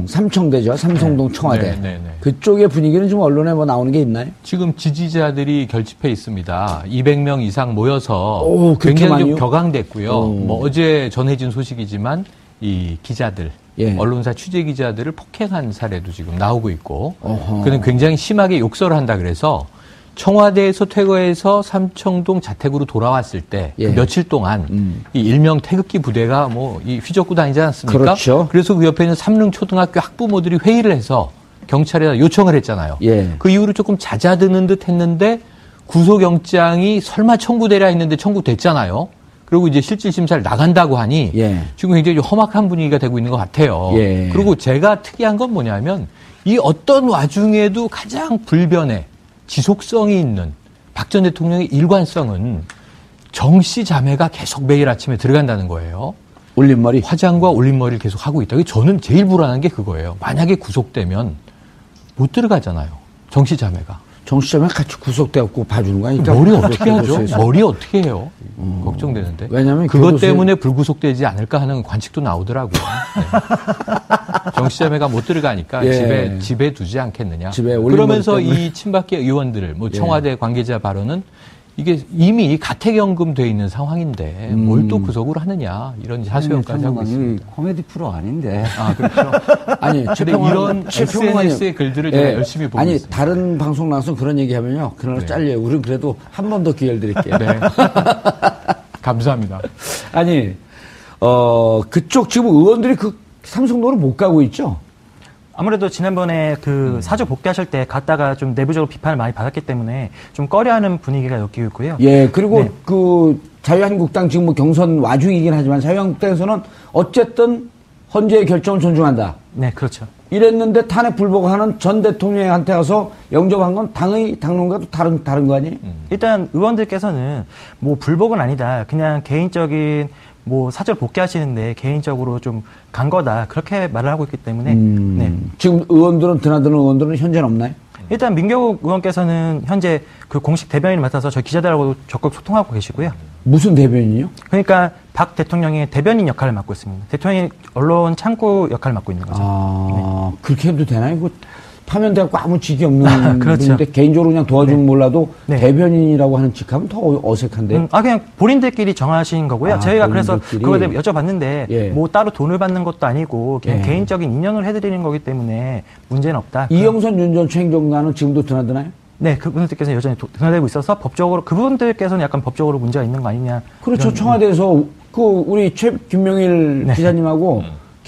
[SPEAKER 1] 삼청대죠. 삼성동 청와대. 그쪽의 분위기는 좀 언론에 나오는 게 있나요?
[SPEAKER 3] 지금 지지자들이 결집해 있습니다. 200명 이상 모여서 굉장히 좀 격앙됐고요. 어제 전해진 소식이지만 이 기자들, 언론사 취재 기자들을 폭행한 사례도 지금 나오고 있고, 그는 굉장히 심하게 욕설을 한다 그래서 청와대에서 퇴거해서 삼청동 자택으로 돌아왔을 때 그 며칠 동안 이 일명 태극기 부대가 이 휘젓고 다니지 않았습니까?
[SPEAKER 1] 그렇죠.
[SPEAKER 3] 그래서 그 옆에 있는 삼릉초등학교 학부모들이 회의를 해서 경찰에 요청을 했잖아요. 그 이후로 조금 잦아드는 듯 했는데 구속영장이 설마 청구되랴 했는데 청구됐잖아요. 그리고 이제 실질 심사를 나간다고 하니
[SPEAKER 1] 예.
[SPEAKER 3] 지금 굉장히 험악한 분위기가 되고 있는 것 같아요.
[SPEAKER 1] 예.
[SPEAKER 3] 그리고 제가 특이한 건 뭐냐면 이 어떤 와중에도 가장 불변의 지속성이 있는 박 전 대통령의 일관성은 정씨 자매가 계속 매일 아침에 들어간다는 거예요.
[SPEAKER 1] 올림머리?
[SPEAKER 3] 화장과 올림머리를 계속 하고 있다. 저는 제일 불안한 게 그거예요. 만약에 구속되면 못 들어가잖아요. 정씨 자매가.
[SPEAKER 1] 정씨 자매가 같이 구속되었고 봐주는 거 아니까?
[SPEAKER 3] 머리 어떻게 하죠? 머리 어떻게 해요? 걱정되는데.
[SPEAKER 1] 왜냐면
[SPEAKER 3] 그것 때문에 불구속되지 않을까 하는 관측도 나오더라고요. 네. 정씨 자매가 못 들어가니까
[SPEAKER 1] 예.
[SPEAKER 3] 집에 두지 않겠느냐.
[SPEAKER 1] 집에
[SPEAKER 3] 그러면서 이 친박계 의원들, 뭐 청와대 관계자 발언은 이게 이미 가택연금 돼 있는 상황인데 뭘 또 구속을 하느냐 이런 하소연까지 하고 있습니다.
[SPEAKER 4] 코미디 프로 아닌데.
[SPEAKER 3] 아 그렇죠.
[SPEAKER 1] 아니
[SPEAKER 3] 근데 이런 SNS의 글들을 제가 열심히 보고
[SPEAKER 1] 아니
[SPEAKER 3] 있습니다.
[SPEAKER 1] 다른 방송 나와서 그런 얘기하면요, 그날
[SPEAKER 3] 네.
[SPEAKER 1] 잘려요. 우리는 그래도 한 번 더 기회를 드릴게요.
[SPEAKER 3] 네. 감사합니다.
[SPEAKER 1] 아니 그쪽 지금 의원들이 그 삼성동으로 못 가고 있죠.
[SPEAKER 5] 아무래도 지난번에 그 사주 복귀하실 때 갔다가 좀 내부적으로 비판을 많이 받았기 때문에 좀 꺼려하는 분위기가 엮이고 있고요.
[SPEAKER 1] 예, 그리고
[SPEAKER 5] 네.
[SPEAKER 1] 그 자유한국당 지금 뭐 경선 와중이긴 하지만 자유한국당에서는 어쨌든 헌재의 결정을 존중한다.
[SPEAKER 5] 네, 그렇죠.
[SPEAKER 1] 이랬는데 탄핵 불복하는 전 대통령한테 가서 영접한 건 당론과도 다른 거 아니에요?
[SPEAKER 5] 일단 의원들께서는 뭐 불복은 아니다. 그냥 개인적인 뭐 사절 복귀하시는데 개인적으로 좀 간 거다. 그렇게 말을 하고 있기 때문에 네.
[SPEAKER 1] 지금 의원들은 드나드는 의원들은 현재는 없나요?
[SPEAKER 5] 일단 민경욱 의원께서는 현재 그 공식 대변인을 맡아서 저희 기자들하고 적극 소통하고 계시고요.
[SPEAKER 1] 무슨 대변인이요?
[SPEAKER 5] 그러니까 박 대통령의 대변인 역할을 맡고 있습니다. 대통령이 언론 창구 역할을 맡고 있는 거죠.
[SPEAKER 1] 아, 그렇게 해도 되나요? 이거 파면돼갖고 아무 직이 없는
[SPEAKER 5] 그렇죠.
[SPEAKER 1] 분인데 개인적으로 그냥 도와주면 몰라도
[SPEAKER 5] 네.
[SPEAKER 1] 대변인이라고 하는 직하면 더 어색한데.
[SPEAKER 5] 그냥 본인들끼리 정하신 거고요.
[SPEAKER 1] 아,
[SPEAKER 5] 저희가 그래서
[SPEAKER 1] 본인들끼리?
[SPEAKER 5] 그거에 대해 여쭤봤는데
[SPEAKER 1] 예.
[SPEAKER 5] 뭐 따로 돈을 받는 것도 아니고 그냥
[SPEAKER 1] 예.
[SPEAKER 5] 개인적인 인연을 해드리는 거기 때문에 문제는 없다.
[SPEAKER 1] 이영선 윤 전 행정관은 지금도 드나드나요?
[SPEAKER 5] 네, 그분들께서 여전히 드나들고 있어서 법적으로 그분들께서는 약간 법적으로 문제가 있는 거 아니냐.
[SPEAKER 1] 그렇죠.
[SPEAKER 5] 이런,
[SPEAKER 1] 청와대에서 그 우리 김명일
[SPEAKER 5] 네.
[SPEAKER 1] 기자님하고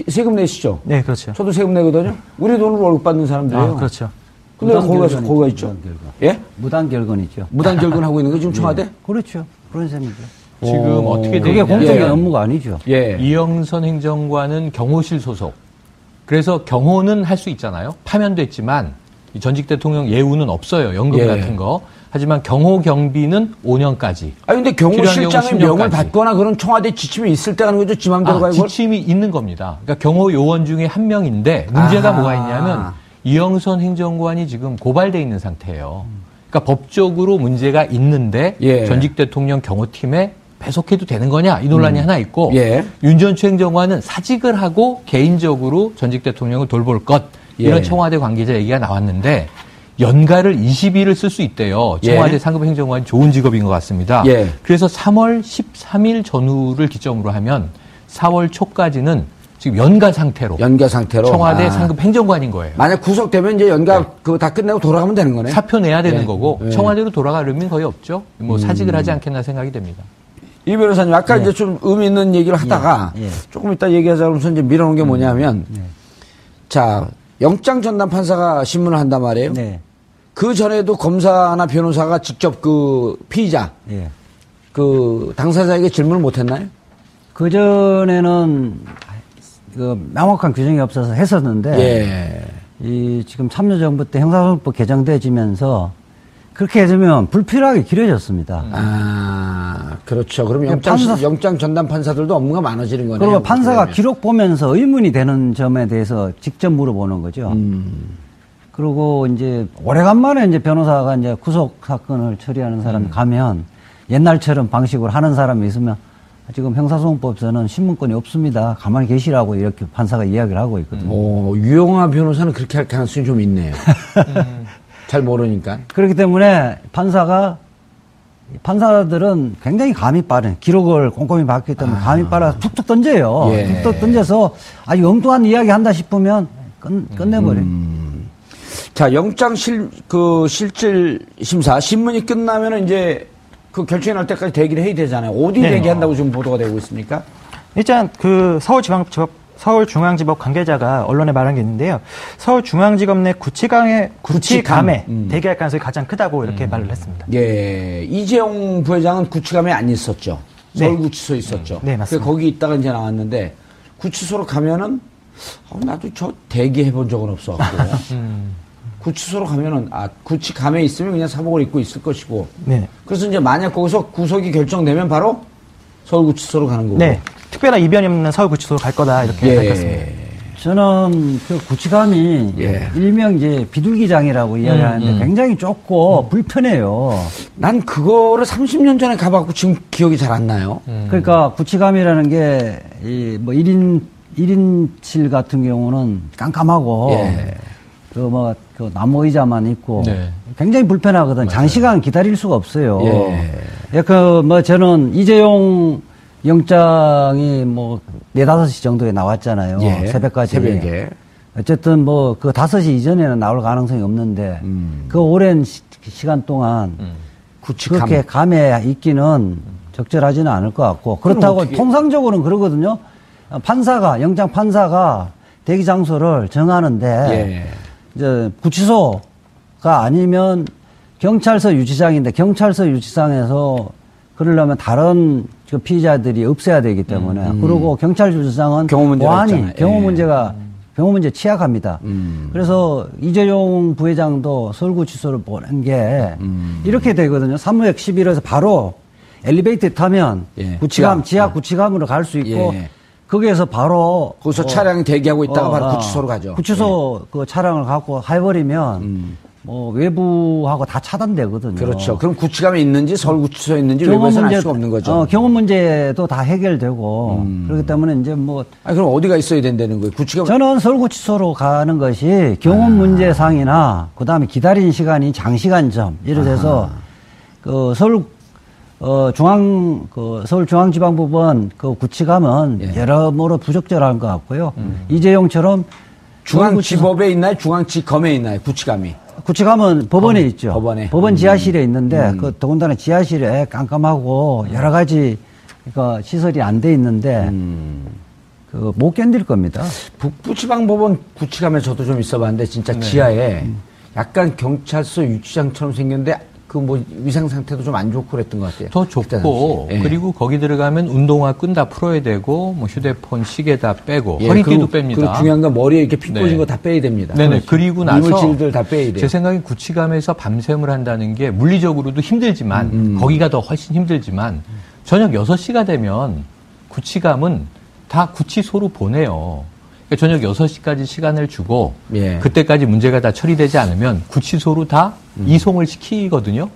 [SPEAKER 1] 세금 내시죠?
[SPEAKER 5] 네, 그렇죠.
[SPEAKER 1] 저도 세금 내거든요. 우리 돈으로 월급 받는 사람들이에요.
[SPEAKER 5] 아, 그렇죠.
[SPEAKER 1] 근데 거기가 있죠. 예?
[SPEAKER 4] 무단결근이죠.
[SPEAKER 1] 무단결근하고 있는 거 지금 청와대?
[SPEAKER 4] 그렇죠. 그런 셈이죠.
[SPEAKER 3] 지금 어떻게
[SPEAKER 4] 그게
[SPEAKER 3] 되냐?
[SPEAKER 4] 공적인 업무가 아니죠.
[SPEAKER 1] 예.
[SPEAKER 3] 이영선 행정관은 경호실 소속. 그래서 경호는 할 수 있잖아요. 파면됐지만 이 전직 대통령 예우는 없어요. 연금
[SPEAKER 1] 예.
[SPEAKER 3] 같은 거. 하지만 경호 경비는 5년까지.
[SPEAKER 1] 아니 근데 경호실장의
[SPEAKER 3] 필요한 경우
[SPEAKER 1] 명을
[SPEAKER 3] 10년까지.
[SPEAKER 1] 받거나 그런 청와대 지침이 있을 때 하는 거죠. 지 맘대로 가요. 그걸?
[SPEAKER 3] 지침이 있는 겁니다. 그러니까 경호 요원 중에 한 명인데 문제가
[SPEAKER 1] 아하.
[SPEAKER 3] 뭐가 있냐면 이영선 행정관이 지금 고발돼 있는 상태예요. 그러니까 법적으로 문제가 있는데
[SPEAKER 1] 예.
[SPEAKER 3] 전직 대통령 경호팀에 배속해도 되는 거냐 이 논란이 하나 있고
[SPEAKER 1] 예.
[SPEAKER 3] 윤 전 행정관은 사직을 하고 개인적으로 전직 대통령을 돌볼 것 이런
[SPEAKER 1] 예.
[SPEAKER 3] 청와대 관계자 얘기가 나왔는데 연가를 20일을 쓸 수 있대요. 청와대
[SPEAKER 1] 예.
[SPEAKER 3] 상급 행정관이 좋은 직업인 것 같습니다.
[SPEAKER 1] 예.
[SPEAKER 3] 그래서 3월 13일 전후를 기점으로 하면 4월 초까지는 지금 연가 상태로
[SPEAKER 1] 연가 상태로
[SPEAKER 3] 청와대 상급 행정관인 거예요.
[SPEAKER 1] 만약 구속되면 이제 연가
[SPEAKER 3] 네.
[SPEAKER 1] 그거 다 끝내고 돌아가면 되는 거네.
[SPEAKER 3] 사표 내야 되는
[SPEAKER 1] 예.
[SPEAKER 3] 거고
[SPEAKER 1] 예.
[SPEAKER 3] 청와대로 돌아갈 의미는 거의 없죠. 뭐 사직을 하지 않겠나 생각이 됩니다.
[SPEAKER 1] 이 변호사님 아까 이제 좀 의미 있는 얘기를 하다가
[SPEAKER 4] 예.
[SPEAKER 1] 조금 이따 얘기하자 그러면서 이제 밀어놓은 게 뭐냐면 자 영장 전담 판사가 신문을 한단 말이에요.
[SPEAKER 4] 네.
[SPEAKER 1] 그 전에도 검사나 변호사가 직접 그 피의자
[SPEAKER 4] 예.
[SPEAKER 1] 그 당사자에게 질문을 못 했나요?
[SPEAKER 4] 그전에는 그 명확한 규정이 없어서 했었는데
[SPEAKER 1] 예.
[SPEAKER 4] 이 지금 참여정부 때 형사소송법 개정되지면서 그렇게 해주면 불필요하게 길어졌습니다.
[SPEAKER 1] 아, 그렇죠. 그럼
[SPEAKER 4] 판사-
[SPEAKER 1] 영장 전담 판사들도 업무가 많아지는 거네요.
[SPEAKER 4] 그리고 판사가
[SPEAKER 1] 그러면.
[SPEAKER 4] 기록 보면서 의문이 되는 점에 대해서 직접 물어보는 거죠. 그리고 이제 오래간만에 이제 변호사가 이제 구속 사건을 처리하는 사람이 가면 옛날처럼 방식으로 하는 사람이 있으면 지금 형사소송법에서는 신문권이 없습니다. 가만히 계시라고 이렇게 판사가 이야기를 하고 있거든요.
[SPEAKER 1] 오, 유영아 변호사는 그렇게 할 가능성이 좀 있네요. 잘 모르니까.
[SPEAKER 4] 그렇기 때문에 판사들은 굉장히 감이 빠른, 기록을 꼼꼼히 봤기 때문에 감이 빨아서 툭툭 던져요.
[SPEAKER 1] 예.
[SPEAKER 4] 툭툭 던져서 아주 엉뚱한 이야기 한다 싶으면 끝내버려요.
[SPEAKER 1] 자, 영장 실질 심사, 신문이 끝나면은 이제 그 결정이 날 때까지 대기를 해야 되잖아요. 어디
[SPEAKER 5] 네.
[SPEAKER 1] 대기한다고 지금 보도가 되고 있습니까?
[SPEAKER 5] 일단 그 서울중앙지법 관계자가 언론에 말한 게 있는데요. 서울중앙지검 내 구치감에 대기할 가능성이 가장 크다고 이렇게 말을 했습니다.
[SPEAKER 1] 예. 이재용 부회장은 구치감에 안 있었죠. 서울구치소에 있었죠.
[SPEAKER 5] 네, 맞습니다.
[SPEAKER 1] 거기 있다가 이제 나왔는데 구치소로 가면은 나도 저 대기해 본 적은 없어갖고 구치소로 가면은 구치감에 있으면 그냥 사복을 입고 있을 것이고.
[SPEAKER 5] 네.
[SPEAKER 1] 그래서 이제 만약 거기서 구속이 결정되면 바로 서울구치소로 가는 거고.
[SPEAKER 5] 네. 특별한 이변이 없는 서울구치소로 갈 거다 이렇게 밝혔습니다.
[SPEAKER 4] 저는 그 구치감이 일명 이제 비둘기장이라고 이야기하는데 굉장히 좁고 불편해요.
[SPEAKER 1] 난 그거를 30년 전에 가봤고 지금 기억이 잘 안 나요.
[SPEAKER 4] 그러니까 구치감이라는 게 뭐 1인실 같은 경우는 깜깜하고 그 나무 의자만 있고 굉장히 불편하거든. 맞아요. 장시간 기다릴 수가 없어요. 저는 이재용 영장이 4-5시 정도에 나왔잖아요. 새벽에. 어쨌든 그 5시 이전에는 나올 가능성이 없는데, 그 오랜 시간 동안 그렇게 감에 있기는 적절하지는 않을 것 같고, 그렇다고 통상적으로는 그러거든요. 영장 판사가 대기 장소를 정하는데, 이제 구치소가 아니면 경찰서 유치장인데, 경찰서 유치장에서 그러려면 다른 피의자들이 없어야 되기 때문에 그리고 경찰 유치장은 보안이 경호 문제 취약합니다. 그래서 이재용 부회장도 서울구치소를 보낸 게 이렇게 되거든요. 3역 11호에서 바로 엘리베이터에 타면 지하 구치감으로 갈 수 있고 거기에서 바로
[SPEAKER 1] 거기서 차량이 대기하고 있다가 바로 구치소로 가죠.
[SPEAKER 4] 구치소 그 차량을 갖고 해버리면 외부하고 다 차단되거든요.
[SPEAKER 1] 그렇죠. 그럼 구치감이 있는지 서울구치소에 있는지 외부에서는 알 수가 없는 거죠.
[SPEAKER 4] 경호 문제도 다 해결되고 그렇기 때문에 이제
[SPEAKER 1] 그럼 어디가 있어야 된다는 거예요? 구치감?
[SPEAKER 4] 저는 서울구치소로 가는 것이 경호 문제상이나 그다음에 기다린 시간이 장시간점 예를 들어서 서울중앙지방법원 그 구치감은 여러모로 부적절한 것 같고요. 이재용처럼
[SPEAKER 1] 중앙지법에 있나요? 중앙지검에 있나요? 구치감이?
[SPEAKER 4] 구치감은 법원에 있죠. 법원 지하실에 있는데 더군다나 지하실에 깜깜하고 여러 가지 시설이 안 돼 있는데 못 견딜 겁니다.
[SPEAKER 1] 북부지방법원 구치감에 저도 좀 있어봤는데 진짜 지하에 약간 경찰서 유치장처럼 생겼는데 위상 상태도 좀 안 좋고 그랬던 것 같아요.
[SPEAKER 3] 더 좁고, 그리고 거기 들어가면 운동화 끈 다 풀어야 되고, 휴대폰, 시계 다 빼고, 허리띠도 뺍니다.
[SPEAKER 1] 그리고 중요한 건 머리에 이렇게 피 꽂은 거 다 빼야 됩니다.
[SPEAKER 3] 네네. 그리고 나서,
[SPEAKER 1] 이물질들 다 빼야 돼요.
[SPEAKER 3] 제 생각엔 구치감에서 밤샘을 한다는 게 물리적으로도 힘들지만, 거기가 더 훨씬 힘들지만, 저녁 6시가 되면 구치감은 다 구치소로 보내요. 저녁 6시까지 시간을 주고 그때까지 문제가 다 처리되지 않으면 구치소로 다 이송을 시키거든요.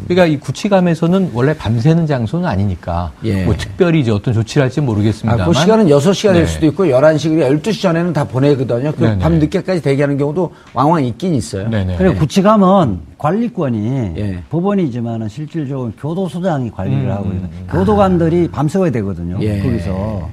[SPEAKER 3] 그러니까 이 구치감에서는 원래 밤새는 장소는 아니니까 특별히 이제 어떤 조치를 할지 모르겠습니다만
[SPEAKER 1] 그 시간은 6시가 될 수도 있고 11시, 12시 전에는 다 보내거든요. 밤 늦게까지 대기하는 경우도 왕왕 있긴 있어요.
[SPEAKER 4] 그리고 구치감은 관리권이 법원이지만 실질적으로 교도소장이 관리를 하고 있는 교도관들이 밤새워야 되거든요. 거기서.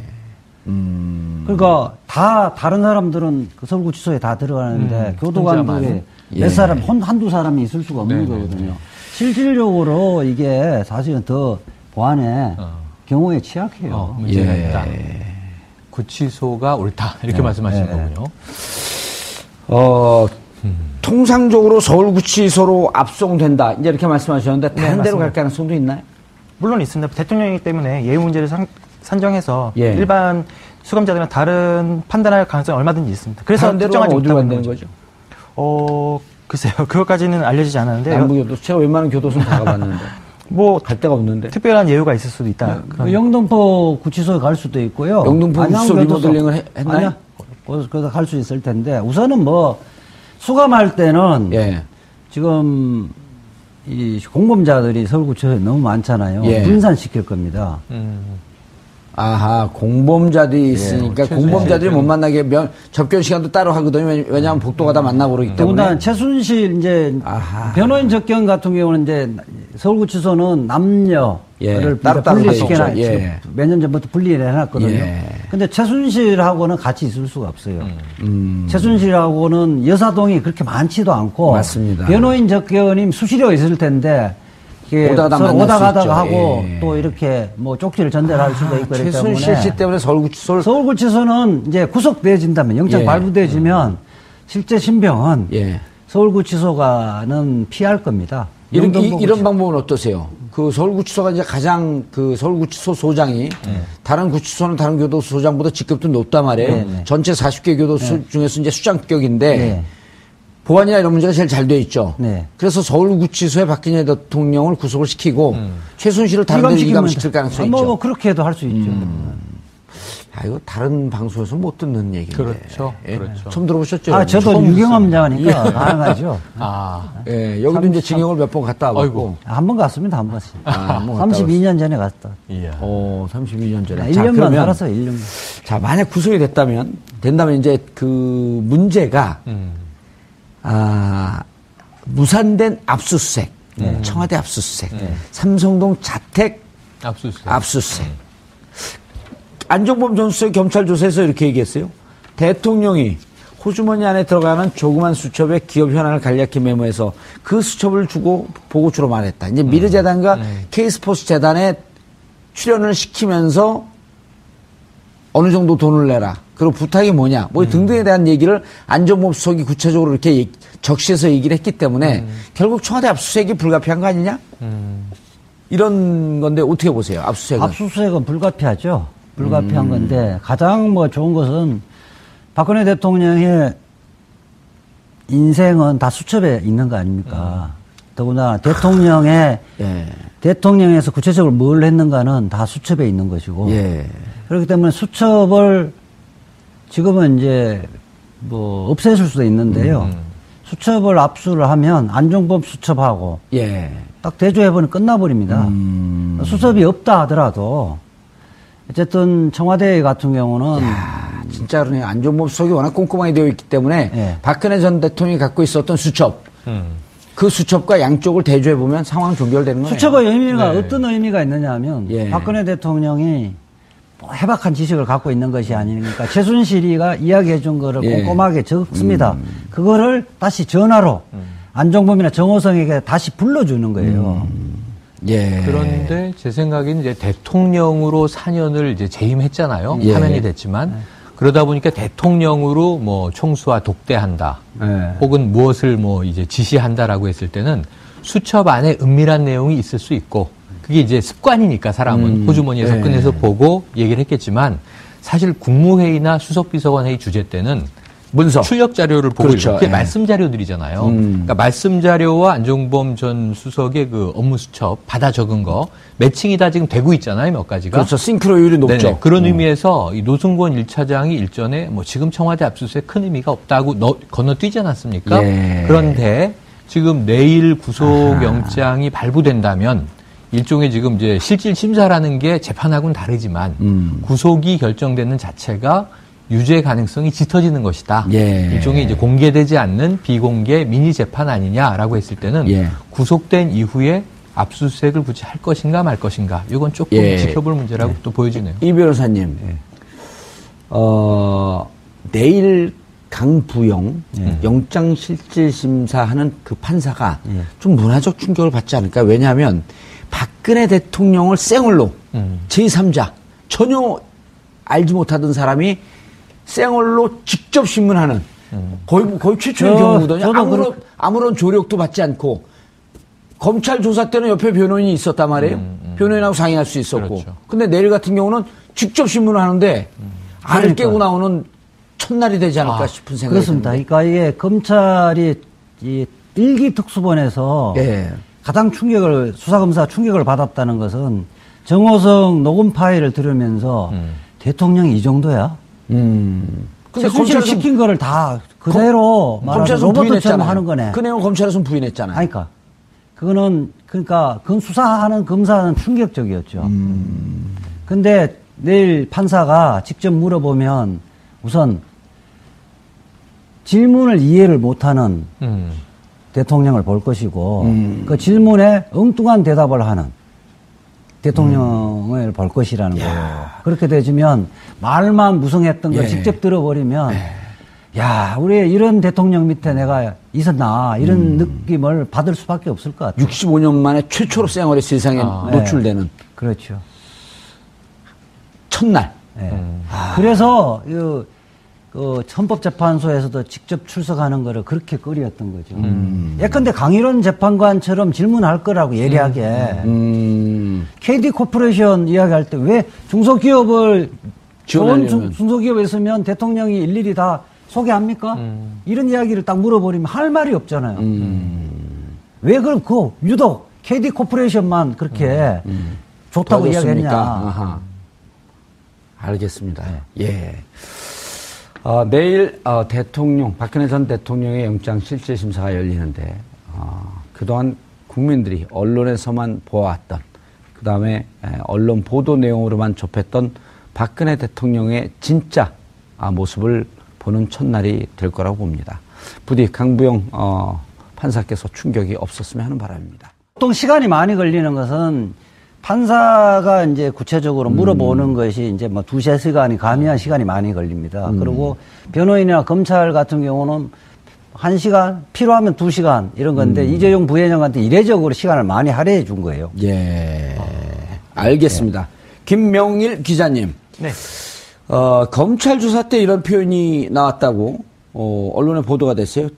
[SPEAKER 4] 그러니까 다른 사람들은 서울구치소에 다 들어가는데 교도관들이 몇 사람, 한두 사람이 있을 수가 없는 거거든요. 실질적으로 이게 사실은 더 보안에 경호에 취약해요.
[SPEAKER 3] 문제가 있다. 구치소가 옳다. 이렇게 말씀하시는 거군요.
[SPEAKER 1] 통상적으로 서울구치소로 압송된다. 이제 이렇게 말씀하셨는데 다른 데로 갈 가능성도 있나요?
[SPEAKER 5] 물론 있습니다. 대통령이기 때문에 예우 문제를 산정해서 일반 수감자들은 다른 판단할 가능성이 얼마든지 있습니다. 그래서 특정하지 못하고 있는 거죠. 글쎄요. 그것까지는 알려지지 않았는데.
[SPEAKER 1] 남부교도 제가 웬만한 교도소는 다 가봤는데. 갈 데가 없는데.
[SPEAKER 5] 특별한 예우가 있을 수도 있다.
[SPEAKER 4] 영등포 구치소에 갈 수도 있고요.
[SPEAKER 1] 영등포 구치소 리모델링을 했나요?
[SPEAKER 4] 거기서 갈 수 있을 텐데 우선은 수감할 때는 지금 이 공범자들이 서울구치소에 너무 많잖아요. 분산시킬 겁니다.
[SPEAKER 1] 공범자들이 있으니까 공범자들이 못 만나게 접견 시간도 따로 하거든요. 왜냐하면 복도가 다 만나고 그러기 때문에.
[SPEAKER 4] 최순실 변호인 접견 같은 경우는 이제 서울구치소는 남녀를
[SPEAKER 1] 따로
[SPEAKER 4] 분리시켜놔. 몇 년 전부터 분리를 해놨거든요. 근데 최순실하고는 같이 있을 수가 없어요. 최순실하고는 여사동이 그렇게 많지도 않고.
[SPEAKER 1] 맞습니다.
[SPEAKER 4] 변호인 접견이 수시로 있을 텐데. 오다 가다가 하고 또 이렇게 쪽지를 전달할 수도 있고 그렇기 때문에
[SPEAKER 1] 최순실 씨 때문에
[SPEAKER 4] 서울구치소는 이제 구속되어진다면 영장 발부되어지면 실제 신병은 서울구치소가는 피할 겁니다.
[SPEAKER 1] 이런 방법은 어떠세요? 그 서울구치소가 이제 가장 그 서울구치소 소장이 다른 구치소는 다른 교도소 소장보다 직급도 높단 말이에요. 전체 40개 교도소 중에서 이제 수장격인데 보안이나 이런 문제가 제일 잘 돼 있죠. 그래서 서울구치소에 박근혜 대통령을 구속을 시키고 최순실을 다른 데 이감시킬 가능성이 있죠.
[SPEAKER 4] 뭐 그렇게 해도 할 수 있죠.
[SPEAKER 1] 이거 다른 방송에서 못 듣는 얘기인데.
[SPEAKER 3] 그렇죠. 그렇죠.
[SPEAKER 1] 처음 들어보셨죠?
[SPEAKER 4] 저도 유경험자니까 가능하죠.
[SPEAKER 1] 예, 여기도 이제 징역을 몇 번 갔다 와봤고.
[SPEAKER 4] 한 번 갔습니다, 한 번씩. 32년 전에 갔다.
[SPEAKER 1] 32년 전에.
[SPEAKER 4] 1년만 살았어요, 1년만.
[SPEAKER 1] 자, 만약 구속이 된다면 이제 그 문제가, 무산된 압수수색, 청와대 압수수색, 삼성동 자택 압수수색. 안종범 전 수석 경찰 조사에서 이렇게 얘기했어요. 대통령이 호주머니 안에 들어가는 조그만 수첩에 기업 현안을 간략히 메모해서 그 수첩을 주고 보고주로 말했다. 이제 미르재단과 K스포츠 재단에 출연을 시키면서 어느 정도 돈을 내라. 그리고 부탁이 뭐냐. 뭐 등등에 대한 얘기를 안종범 수석이 구체적으로 이렇게 적시해서 얘기를 했기 때문에 결국 청와대 압수수색이 불가피한 거 아니냐? 이런 건데 어떻게 보세요?
[SPEAKER 4] 압수수색은 불가피하죠. 불가피한 건데 가장 뭐 좋은 것은 박근혜 대통령의 인생은 다 수첩에 있는 거 아닙니까? 더구나 대통령에서 구체적으로 뭘 했는가는 다 수첩에 있는 것이고 그렇기 때문에 수첩을 지금은 이제 뭐 없애실 수도 있는데요. 수첩을 압수를 하면 안종범 수첩하고 딱 대조해보면 끝나버립니다. 수첩이 없다 하더라도 어쨌든 청와대 같은 경우는
[SPEAKER 1] 진짜 그러네요. 안종범 수석이 워낙 꼼꼼하게 되어 있기 때문에 박근혜 전 대통령이 갖고 있었던 수첩 그 수첩과 양쪽을 대조해보면 상황 종결되는 거예요.
[SPEAKER 4] 수첩의 의미가 어떤 의미가 있느냐 하면 박근혜 대통령이 뭐 해박한 지식을 갖고 있는 것이 아니니까 최순실이가 이야기해 준 거를 꼼꼼하게 적습니다. 그거를 다시 전화로 안종범이나 정호성에게 다시 불러주는 거예요.
[SPEAKER 3] 그런데 제 생각에는 이제 대통령으로 4년을 이제 재임했잖아요. 파면이 됐지만 그러다 보니까 대통령으로 뭐 총수와 독대한다, 혹은 무엇을 뭐 이제 지시한다라고 했을 때는 수첩 안에 은밀한 내용이 있을 수 있고 그게 이제 습관이니까 사람은 호주머니에서 꺼내서 보고 얘기를 했겠지만 사실 국무회의나 수석비서관 회의 주재 때는 문서 출력 자료를 보고 그게 말씀 자료들이잖아요. 그러니까 말씀 자료와 안종범 전 수석의 그 업무 수첩 받아 적은 거 매칭이 다 지금 되고 있잖아요. 몇 가지가.
[SPEAKER 1] 그렇죠. 싱크로율이 높죠.
[SPEAKER 3] 네네. 그런 의미에서 이 노승권 1차장이 일전에 뭐 지금 청와대 압수수색 큰 의미가 없다고 건너뛰지 않았습니까? 그런데 지금 내일 구속영장이 발부된다면 일종의 지금 이제 실질 심사라는 게 재판하고는 다르지만 구속이 결정되는 자체가 유죄 가능성이 짙어지는 것이다. 일종의 이제 공개되지 않는 비공개 미니 재판 아니냐라고 했을 때는 구속된 이후에 압수수색을 굳이 할 것인가 말 것인가 이건 조금 지켜볼 문제라고 또 보여지네요.
[SPEAKER 1] 이 변호사님, 내일 강부영 영장실질심사하는 그 판사가 좀 문화적 충격을 받지 않을까요? 왜냐하면 박근혜 대통령을 생얼로 제3자 전혀 알지 못하던 사람이 생얼로 직접 신문하는 거의 최초의 경우거든요. 아무런 조력도 받지 않고 검찰 조사 때는 옆에 변호인이 있었단 말이에요. 변호인하고 상의할 수 있었고. 그렇죠. 근데 내일 같은 경우는 직접 신문을 하는데 알을 깨고 나오는 첫날이 되지 않을까 싶은 생각이
[SPEAKER 4] 그렇습니다.
[SPEAKER 1] 드는데.
[SPEAKER 4] 그러니까 이게 검찰이 이 일기 특수본에서 가장 수사검사 충격을 받았다는 것은 정호성 녹음 파일을 들으면서 대통령이 이 정도야? 근데 검찰 시킨 거를 다 그대로 말하는 로봇처럼 하는 거네.
[SPEAKER 1] 그 내용 검찰에서는 부인했잖아요.
[SPEAKER 4] 그건 수사하는 검사는 충격적이었죠. 근데 내일 판사가 직접 물어보면 우선 질문을 이해를 못하는 대통령을 볼 것이고 그 질문에 엉뚱한 대답을 하는 대통령을 볼 것이라는 거예요. 그렇게 되면 말만 무성했던 걸 직접 들어버리면 우리 이런 대통령 밑에 내가 있었나 이런 느낌을 받을 수밖에 없을 것 같아요.
[SPEAKER 1] 65년 만에 최초로 생활이 세상에 노출되는.
[SPEAKER 4] 그렇죠.
[SPEAKER 1] 첫날.
[SPEAKER 4] 그래서 그 헌법재판소에서도 직접 출석하는 거를 그렇게 꺼렸던 거죠. 예컨대 강일원 재판관처럼 질문할 거라고 예리하게. KD 코퍼레이션 이야기할 때 왜 중소기업을 좋은 중소기업에 있으면 대통령이 일일이 다 소개합니까? 이런 이야기를 딱 물어버리면 할 말이 없잖아요. 왜 그렇고 유독 KD 코퍼레이션만 그렇게 좋다고 이야기했냐.
[SPEAKER 1] 아하. 알겠습니다. 예. 내일 박근혜 전 대통령의 영장실질심사가 열리는데 그동안 국민들이 언론에서만 보아왔던 그다음에 언론 보도 내용으로만 접했던 박근혜 대통령의 진짜 모습을 보는 첫날이 될 거라고 봅니다. 부디 강부영 판사께서 충격이 없었으면 하는 바람입니다.
[SPEAKER 4] 보통 시간이 많이 걸리는 것은 판사가 이제 구체적으로 물어보는 것이 이제 뭐 2-3시간이 가미한 시간이 많이 걸립니다. 그리고 변호인이나 검찰 같은 경우는 1시간, 필요하면 2시간 이런 건데 이재용 부회장한테 이례적으로 시간을 많이 할애해 준 거예요.
[SPEAKER 1] 예. 알겠습니다. 김명일 기자님.
[SPEAKER 5] 네.
[SPEAKER 1] 검찰 조사 때 이런 표현이 나왔다고 언론에 보도가 됐어요.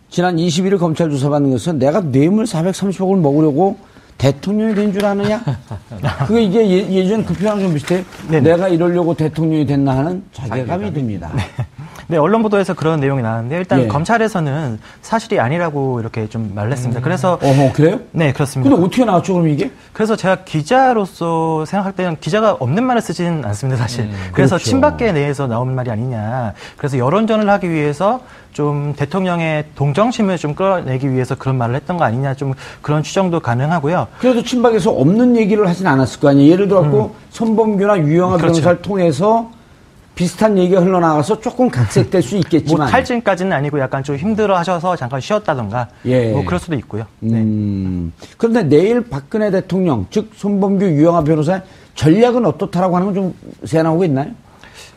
[SPEAKER 1] 지난 21일 검찰 조사 받는 것은 내가 뇌물 430억을 먹으려고 대통령이 된 줄 아느냐? 그게 이게 예전 그 표현랑 좀 비슷해요. 네네. 내가 이러려고 대통령이 됐나 하는 자괴감이 듭니다.
[SPEAKER 5] 네, 언론 보도에서 그런 내용이 나왔는데 일단 검찰에서는 사실이 아니라고 이렇게 좀 말을 했습니다. 그래서
[SPEAKER 1] 그래요?
[SPEAKER 5] 네, 그렇습니다.
[SPEAKER 1] 근데 어떻게 나왔죠, 그럼 이게?
[SPEAKER 5] 그래서 제가 기자로서 생각할 때는 기자가 없는 말을 쓰진 않습니다, 사실. 그래서
[SPEAKER 1] 그렇죠.
[SPEAKER 5] 친박계 내에서 나온 말이 아니냐. 그래서 여론전을 하기 위해서 좀 대통령의 동정심을 좀 끌어내기 위해서 그런 말을 했던 거 아니냐, 좀 그런 추정도 가능하고요.
[SPEAKER 1] 그래도 친박에서 없는 얘기를 하진 않았을 거 아니에요. 예를 들어서 손범규나 유영하 변호사를 통해서 비슷한 얘기가 흘러나가서 조금 각색될 수 있겠지만.
[SPEAKER 5] 뭐 탈진까지는 아니고 약간 좀 힘들어 하셔서 잠깐 쉬었다던가. 뭐 그럴 수도 있고요. 네.
[SPEAKER 1] 그런데 내일 박근혜 대통령, 즉 손범규 유영하 변호사의 전략은 어떻다라고 하는 건 좀 세나오고 있나요?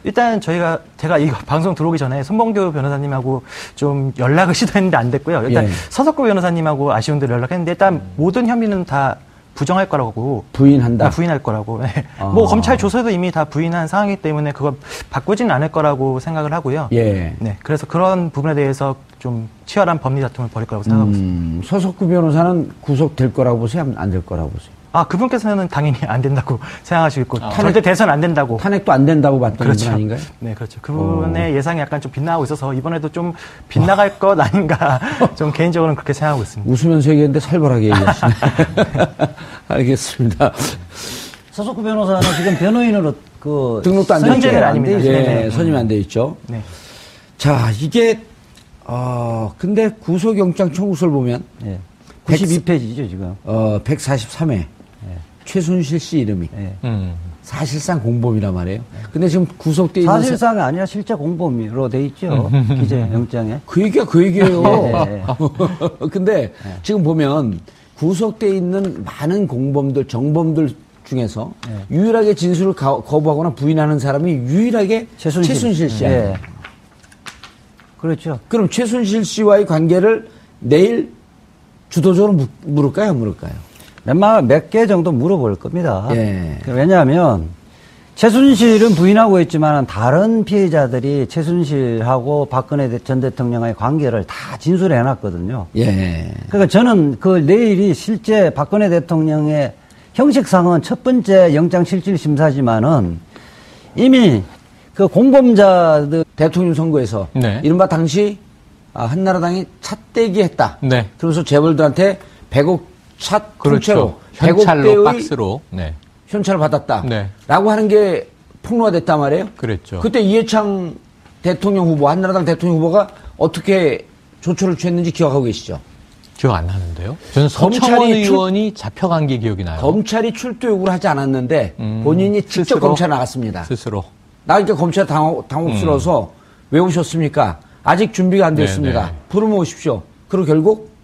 [SPEAKER 5] 일단 제가 이거 방송 들어오기 전에 손범규 변호사님하고 좀 연락을 시도했는데 안 됐고요. 일단 서석구 변호사님하고 아쉬운 대로 연락했는데 일단 모든 혐의는 다 부정할 거라고.
[SPEAKER 1] 부인한다?
[SPEAKER 5] 부인할 거라고. 네. 뭐 검찰 조사도 이미 다 부인한 상황이기 때문에 그걸 바꾸지는 않을 거라고 생각을 하고요. 네. 그래서 그런 부분에 대해서 좀 치열한 법리 다툼을 벌일 거라고 생각하고 있습니다.
[SPEAKER 1] 서석구 변호사는 구속될 거라고 보세요? 안 될 거라고 보세요?
[SPEAKER 5] 그분께서는 당연히 안 된다고 생각하시고 있고, 절대 대선 안 된다고.
[SPEAKER 1] 탄핵도 안 된다고 봤던 분 아닌가요?
[SPEAKER 5] 네, 그렇죠. 그분의 예상이 약간 좀 빗나가고 있어서 이번에도 좀 빗나갈 것 아닌가, 좀 개인적으로는 그렇게 생각하고 있습니다.
[SPEAKER 1] 웃으면서 얘기했는데 살벌하게 얘기하시네. 알겠습니다.
[SPEAKER 4] 서석구 변호사는 지금 변호인으로
[SPEAKER 1] 등록도 안 돼 있죠.
[SPEAKER 5] 아닙니다.
[SPEAKER 1] 선임이 안 돼 있죠.
[SPEAKER 5] 네.
[SPEAKER 1] 자, 이게, 근데 구속영장 청구서를 보면.
[SPEAKER 4] 92페이지죠, 지금.
[SPEAKER 1] 143회. 최순실 씨 이름이. 사실상 공범이란 말이에요. 근데 지금 구속돼 있는.
[SPEAKER 4] 사실상이 아니라 실제 공범으로 돼 있죠. 기재영장에.
[SPEAKER 1] 그 얘기예요. 근데 지금 보면 구속돼 있는 많은 공범들, 정범들 중에서 유일하게 진술을 거부하거나 부인하는 사람이 유일하게 최순실 씨예요.
[SPEAKER 4] 그렇죠.
[SPEAKER 1] 그럼 최순실 씨와의 관계를 내일 주도적으로 물을까요? 안 물을까요?
[SPEAKER 4] 몇 개 정도 물어볼 겁니다. 왜냐하면 최순실은 부인하고 있지만 다른 피해자들이 최순실하고 박근혜 전 대통령의 관계를 다 진술해 놨거든요. 그러니까 저는 내일이 실제 박근혜 대통령의 형식상은 첫 번째 영장실질심사지만은 이미 공범자들
[SPEAKER 1] 대통령 선거에서 이른바 당시 한나라당이 찻대기 했다. 그러면서 재벌들한테 100억 차 통째로
[SPEAKER 3] 현찰로 박스로
[SPEAKER 1] 현찰을 받았다. 라고 하는 게 폭로가 됐단 말이에요.
[SPEAKER 3] 그랬죠.
[SPEAKER 1] 그때 이해창 대통령 후보, 한나라당 대통령 후보가 어떻게 조처를 취했는지 기억하고 계시죠?
[SPEAKER 3] 기억 안 나는데요. 저는 서청원 의원이 잡혀간 게 기억이 나요.
[SPEAKER 1] 검찰이 출두 요구를 하지 않았는데 본인이 직접 검찰에 나갔습니다.
[SPEAKER 3] 스스로.
[SPEAKER 1] 나니까 검찰 당혹스러워서 왜 오셨습니까? 아직 준비가 안 됐습니다. 부르면 오십시오. 그리고 결국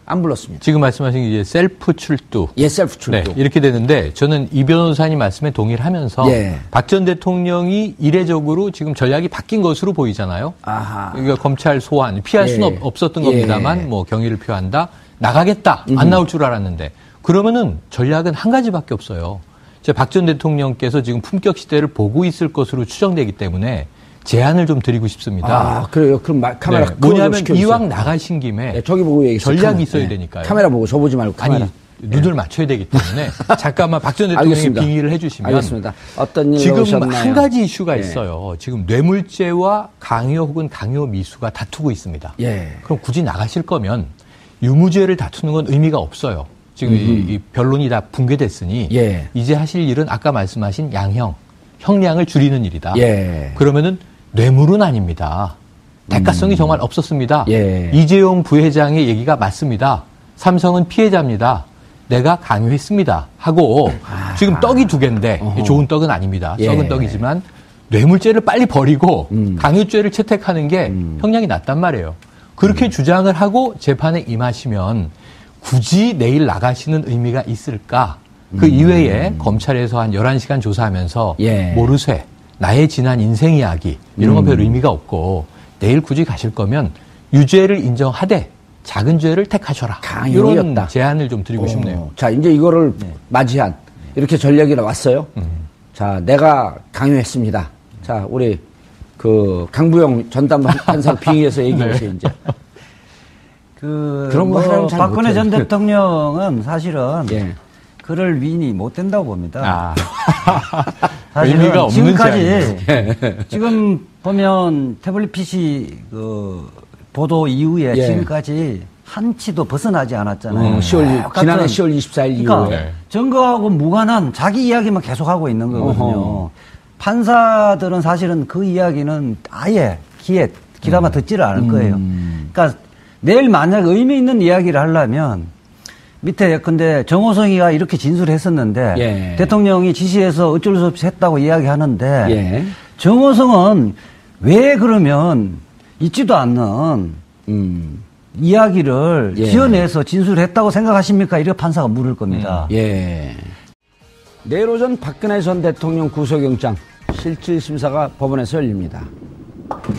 [SPEAKER 1] 안 불렀습니다.
[SPEAKER 3] 지금 말씀하신 게 이제 셀프 출두.
[SPEAKER 1] 셀프 출두.
[SPEAKER 3] 이렇게 되는데 저는 이 변호사님 말씀에 동의를 하면서 박 전 대통령이 이례적으로 지금 전략이 바뀐 것으로 보이잖아요. 그러니까 검찰 소환, 피할 수는 없었던 겁니다만 뭐 경의를 표한다. 나가겠다. 안 나올 줄 알았는데. 그러면은 전략은 한 가지밖에 없어요. 박 전 대통령께서 지금 품격 시대를 보고 있을 것으로 추정되기 때문에 제안을 좀 드리고 싶습니다.
[SPEAKER 1] 아, 그래요? 그럼 카메라
[SPEAKER 3] 네, 뭐냐면 이왕 나가신 김에
[SPEAKER 1] 네, 저기 보고 얘기했어요.
[SPEAKER 3] 전략이 있어야 되니까요.
[SPEAKER 1] 카메라 보고 저 보지 말고 카메라.
[SPEAKER 3] 아니, 눈을 맞춰야 되기 때문에 잠깐만 박 전 대통령이 빙의를 해주시면
[SPEAKER 1] 알겠습니다. 어떤 일이
[SPEAKER 3] 지금
[SPEAKER 1] 오셨나요?
[SPEAKER 3] 한 가지 이슈가 있어요. 지금 뇌물죄와 강요 혹은 강요 미수가 다투고 있습니다. 그럼 굳이 나가실 거면 유무죄를 다투는 건 의미가 없어요. 지금 이 변론이 다 붕괴됐으니 이제 하실 일은 아까 말씀하신 양형, 형량을 줄이는 일이다. 그러면은 뇌물은 아닙니다. 대가성이 정말 없었습니다. 이재용 부회장의 얘기가 맞습니다. 삼성은 피해자입니다. 내가 강요했습니다. 하고 지금 떡이 두 개인데 좋은 떡은 아닙니다. 썩은 떡이지만 뇌물죄를 빨리 버리고 강요죄를 채택하는 게 형량이 낫단 말이에요. 그렇게 주장을 하고 재판에 임하시면 굳이 내일 나가시는 의미가 있을까? 그 이외에 검찰에서 한 11시간 조사하면서 모르쇠, 나의 지난 인생 이야기 이런 건 별 의미가 없고 내일 굳이 가실 거면 유죄를 인정하되 작은 죄를 택하셔라. 이런 제안을 좀 드리고 싶네요.
[SPEAKER 1] 자, 이제 이거를 맞이한 이렇게 전략이 나왔어요. 자, 내가 강요했습니다. 자, 우리 그 강부영 전담 판사 빙의해서 얘기해주세요. 이제.
[SPEAKER 4] 그런 거 하라면 잘 박근혜 전 대통령은 사실은 그럴 위인이 못 된다고 봅니다. 사실은
[SPEAKER 3] 의미가 없는
[SPEAKER 4] 지금까지 지금 보면 태블릿 PC 그 보도 이후에 지금까지 한치도 벗어나지 않았잖아요.
[SPEAKER 1] 지난해 10월 24일
[SPEAKER 4] 그러니까
[SPEAKER 1] 이후에.
[SPEAKER 4] 증거하고 무관한 자기 이야기만 계속하고 있는 거거든요. 판사들은 사실은 그 이야기는 아예 귀담아 듣지를 않을 거예요. 그러니까 내일 만약 의미 있는 이야기를 하려면 밑에 예컨대 정호성이가 이렇게 진술했었는데 대통령이 지시해서 어쩔 수 없이 했다고 이야기하는데 정호성은 왜 그러면 있지도 않는 이야기를 지어내서 진술했다고 생각하십니까? 이렇게 판사가 물을 겁니다.
[SPEAKER 1] 내일 오전 박근혜 전 대통령 구속영장 실질심사가 법원에서 열립니다.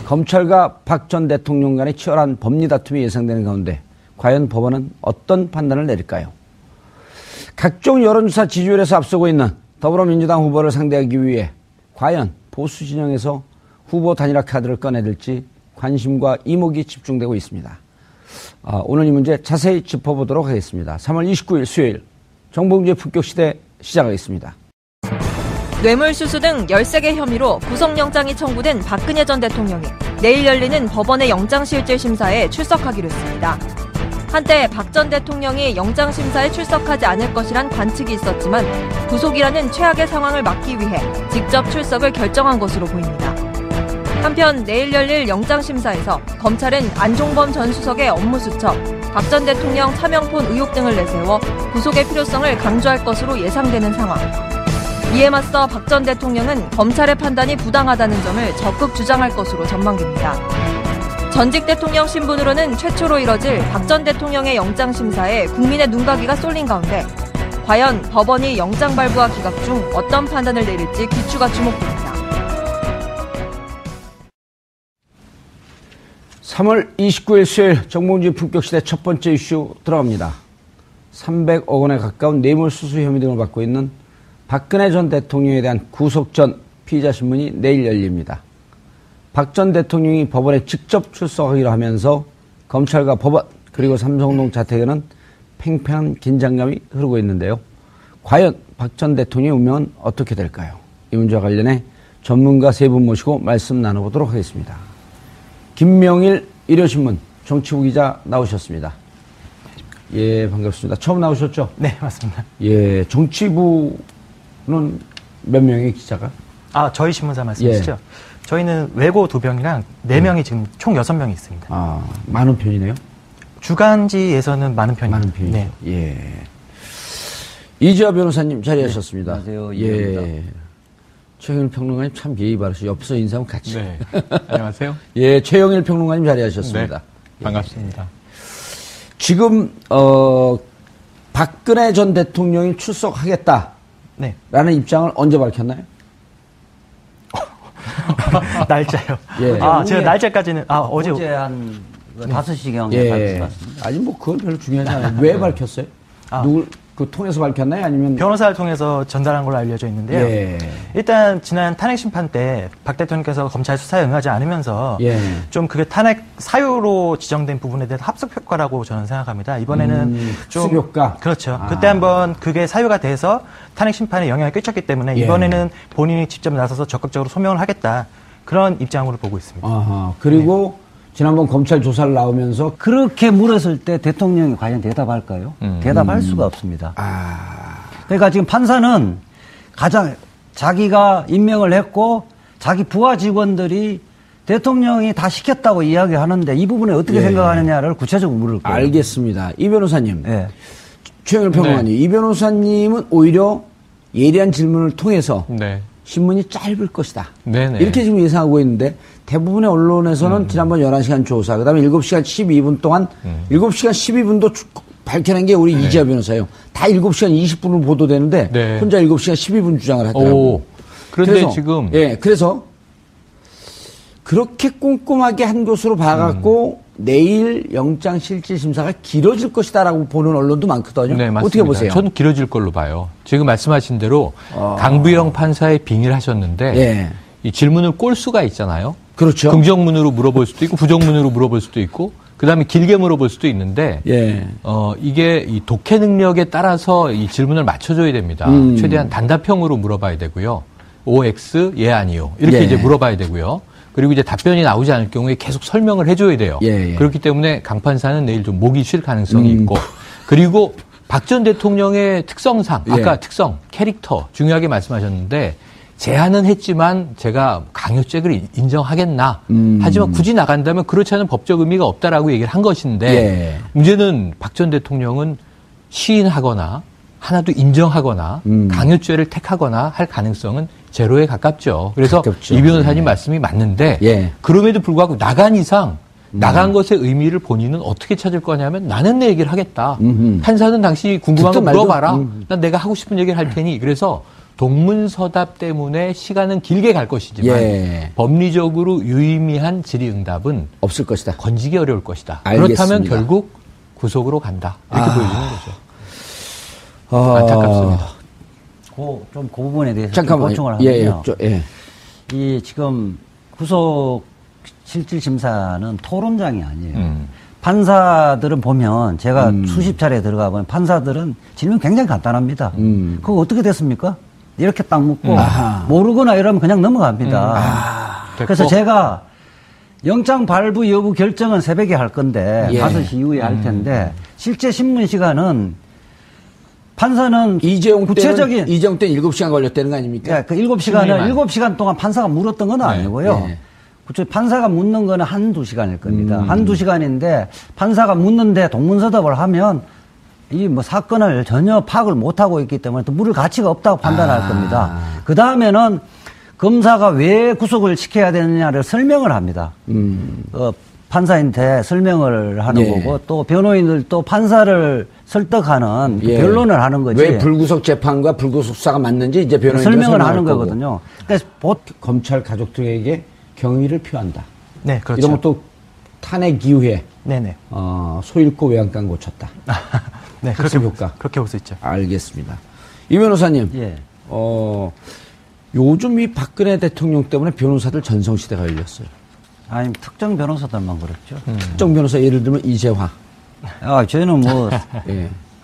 [SPEAKER 1] 검찰과 박 전 대통령 간의 치열한 법리 다툼이 예상되는 가운데 과연 법원은 어떤 판단을 내릴까요? 각종 여론조사 지지율에서 앞서고 있는 더불어민주당 후보를 상대하기 위해 과연 보수 진영에서 후보 단일화 카드를 꺼내들지 관심과 이목이 집중되고 있습니다. 오늘 이 문제 자세히 짚어보도록 하겠습니다. 3월 29일 수요일 정봉주의 품격시대 시작하겠습니다.
[SPEAKER 2] 뇌물수수 등 13개 혐의로 구속영장이 청구된 박근혜 전 대통령이 내일 열리는 법원의 영장실질심사에 출석하기로 했습니다. 한때 박 전 대통령이 영장심사에 출석하지 않을 것이란 관측이 있었지만 구속이라는 최악의 상황을 막기 위해 직접 출석을 결정한 것으로 보입니다. 한편 내일 열릴 영장심사에서 검찰은 안종범 전 수석의 업무수첩, 박 전 대통령 차명폰 의혹 등을 내세워 구속의 필요성을 강조할 것으로 예상되는 상황. 이에 맞서 박 전 대통령은 검찰의 판단이 부당하다는 점을 적극 주장할 것으로 전망됩니다. 전직 대통령 신분으로는 최초로 이뤄질 박 전 대통령의 영장심사에 국민의 눈가기가 쏠린 가운데 과연 법원이 영장 발부와 기각 중 어떤 판단을 내릴지 귀추가 주목됩니다.
[SPEAKER 1] 3월 29일 수요일 정봉주의 품격시대 첫 번째 이슈 들어갑니다. 300억 원에 가까운 뇌물수수 혐의 등을 받고 있는 박근혜 전 대통령에 대한 구속 전 피의자 신문이 내일 열립니다. 박 전 대통령이 법원에 직접 출석하기로 하면서 검찰과 법원 그리고 삼성동 자택에는 팽팽한 긴장감이 흐르고 있는데요. 과연 박 전 대통령의 운명은 어떻게 될까요? 이 문제와 관련해 전문가 세 분 모시고 말씀 나눠보도록 하겠습니다. 김명일 일요신문 정치부 기자 나오셨습니다. 예, 반갑습니다. 처음 나오셨죠?
[SPEAKER 5] 네, 맞습니다.
[SPEAKER 1] 예, 정치부는 몇 명의 기자가?
[SPEAKER 5] 저희 신문사 말씀이시죠? 저희는 외고 2명이랑 4명이 지금 총 6명이 있습니다.
[SPEAKER 1] 많은 편이네요?
[SPEAKER 5] 주간지에서는 많은 편입니다.
[SPEAKER 1] 많은 편이죠.
[SPEAKER 5] 네.
[SPEAKER 1] 예. 이지화 변호사님 자리하셨습니다.
[SPEAKER 4] 네, 안녕하세요.
[SPEAKER 1] 예. 최영일 평론가님 참 예의 바르시죠. 옆서 인사하면 같이.
[SPEAKER 3] 네. 안녕하세요.
[SPEAKER 1] 예, 최영일 평론가님 자리하셨습니다.
[SPEAKER 3] 네. 반갑습니다.
[SPEAKER 1] 지금 박근혜 전 대통령이 출석하겠다라는 입장을 언제 밝혔나요?
[SPEAKER 5] 날짜요. 제가 날짜까지는 어제
[SPEAKER 4] 한 5시경에 밝혔습니다.
[SPEAKER 1] 아니 뭐 그건 별로 중요하지 않아요. 왜 밝혔어요? 그 통해서 밝혔나요? 아니면
[SPEAKER 5] 변호사를 통해서 전달한 걸로 알려져 있는데요.
[SPEAKER 1] 예.
[SPEAKER 5] 일단 지난 탄핵 심판 때 박 대통령께서 검찰 수사에 응하지 않으면서
[SPEAKER 1] 예.
[SPEAKER 5] 좀 그게 탄핵 사유로 지정된 부분에 대한 합석 효과라고 저는 생각합니다. 이번에는 좀
[SPEAKER 1] 합석 효과.
[SPEAKER 5] 그렇죠. 그때 한번 그게 사유가 돼서 탄핵 심판에 영향을 끼쳤기 때문에 이번에는 본인이 직접 나서서 적극적으로 소명을 하겠다. 그런 입장으로 보고 있습니다.
[SPEAKER 1] 아하. 그리고 지난번 검찰 조사를 나오면서
[SPEAKER 4] 그렇게 물었을 때 대통령이 과연 대답할까요? 대답할 수가 없습니다. 그러니까 지금 판사는 가장 자기가 임명을 했고 자기 부하 직원들이 대통령이 다 시켰다고 이야기하는데 이 부분에 어떻게 생각하느냐를 구체적으로 물을 거예요.
[SPEAKER 1] 알겠습니다. 이 변호사님.
[SPEAKER 4] 네.
[SPEAKER 1] 최영일 평론가님. 이 변호사님은 오히려 예리한 질문을 통해서 신문이 짧을 것이다.
[SPEAKER 3] 네네.
[SPEAKER 1] 이렇게 지금 예상하고 있는데 대부분의 언론에서는 지난번 11시간 조사, 그 다음에 7시간 12분 동안 7시간 12분도 밝혀낸 게 우리 이지아 변호사예요. 다 7시간 20분으로 보도되는데 혼자 7시간 12분 주장을 하더라고요.
[SPEAKER 3] 그런데
[SPEAKER 1] 그래서,
[SPEAKER 3] 지금.
[SPEAKER 1] 그래서 그렇게 꼼꼼하게 한 것으로 봐갖고 내일 영장실질심사가 길어질 것이다라고 보는 언론도 많거든요.
[SPEAKER 3] 네, 맞습니다.
[SPEAKER 1] 어떻게 보세요?
[SPEAKER 3] 저는 길어질 걸로 봐요. 지금 말씀하신 대로 강부영 판사의 빙의를 하셨는데 이 질문을 꼴 수가 있잖아요.
[SPEAKER 1] 그렇죠.
[SPEAKER 3] 긍정문으로 물어볼 수도 있고 부정문으로 물어볼 수도 있고 그다음에 길게 물어볼 수도 있는데 이게 이 독해 능력에 따라서 이 질문을 맞춰줘야 됩니다. 최대한 단답형으로 물어봐야 되고요. OX 예 아니요 이렇게 이제 물어봐야 되고요. 그리고 이제 답변이 나오지 않을 경우에 계속 설명을 해줘야 돼요. 그렇기 때문에 강 판사는 내일 좀 목이 쉴 가능성이 있고 그리고 박 전 대통령의 특성상 아까 특성 캐릭터 중요하게 말씀하셨는데 제안은 했지만 제가 강요죄를 인정하겠나. 하지만 굳이 나간다면 그렇지 않은 법적 의미가 없다라고 얘기를 한 것인데 문제는 박 전 대통령은 시인하거나 하나도 인정하거나 강요죄를 택하거나 할 가능성은 제로에 가깝죠. 그래서 이 변호사님 말씀이 맞는데 그럼에도 불구하고 나간 이상 나간 것의 의미를 본인은 어떻게 찾을 거냐면 나는 내 얘기를 하겠다. 판사는 당신이 궁금한 거 물어봐라. 난 내가 하고 싶은 얘기를 할 테니. 그래서 동문서답 때문에 시간은 길게 갈 것이지만 법리적으로 유의미한 질의응답은
[SPEAKER 1] 없을 것이다.
[SPEAKER 3] 건지기 어려울 것이다.
[SPEAKER 1] 알겠습니다.
[SPEAKER 3] 그렇다면 결국 구속으로 간다. 이렇게 보여지는 거죠. 안타깝습니다.
[SPEAKER 4] 좀 그 부분에 대해서
[SPEAKER 1] 잠깐만
[SPEAKER 4] 보충을 하면요.
[SPEAKER 1] 이
[SPEAKER 4] 지금 구속 실질 심사는 토론장이 아니에요. 판사들은 보면 제가 수십 차례 들어가 보면 판사들은 질문 굉장히 간단합니다. 그거 어떻게 됐습니까? 이렇게 딱 묻고 모르거나 이러면 그냥 넘어갑니다. 그래서 제가 영장 발부 여부 결정은 새벽에 할 건데 5시 이후에 할 텐데 실제 신문 시간은 판사는
[SPEAKER 1] 이재용
[SPEAKER 4] 구체적인
[SPEAKER 1] 이재용 때는 7시간 걸렸다는 거 아닙니까?
[SPEAKER 4] 그 7시간을 7시간 동안 판사가 물었던 건 아니고요. 판사가 묻는 거는 한두 시간일 겁니다. 한두 시간인데 판사가 묻는데 동문서답을 하면 이 뭐 사건을 전혀 파악을 못하고 있기 때문에 또 물을 가치가 없다고 판단할 겁니다. 그 다음에는 검사가 왜 구속을 시켜야 되느냐를 설명을 합니다. 판사한테 설명을 하는 거고 또 변호인들도 판사를 설득하는 변론을 하는 거지.
[SPEAKER 1] 왜 불구속 재판과 불구속 수사가 맞는지 이제 변호인들
[SPEAKER 4] 설명을 하는 거거든요. 그래서
[SPEAKER 1] 검찰 가족들에게 경의를 표한다.
[SPEAKER 5] 네, 그렇죠.
[SPEAKER 1] 이런 것도 탄핵 이후에 소잃고 외양간 고쳤다.
[SPEAKER 5] 네, 그렇게 볼 수 있죠.
[SPEAKER 1] 알겠습니다. 이 변호사님, 요즘 이 박근혜 대통령 때문에 변호사들 전성시대가 열렸어요.
[SPEAKER 4] 아니, 특정 변호사들만 그렇죠.
[SPEAKER 1] 특정 변호사 예를 들면 이재화.
[SPEAKER 4] 저희는 뭐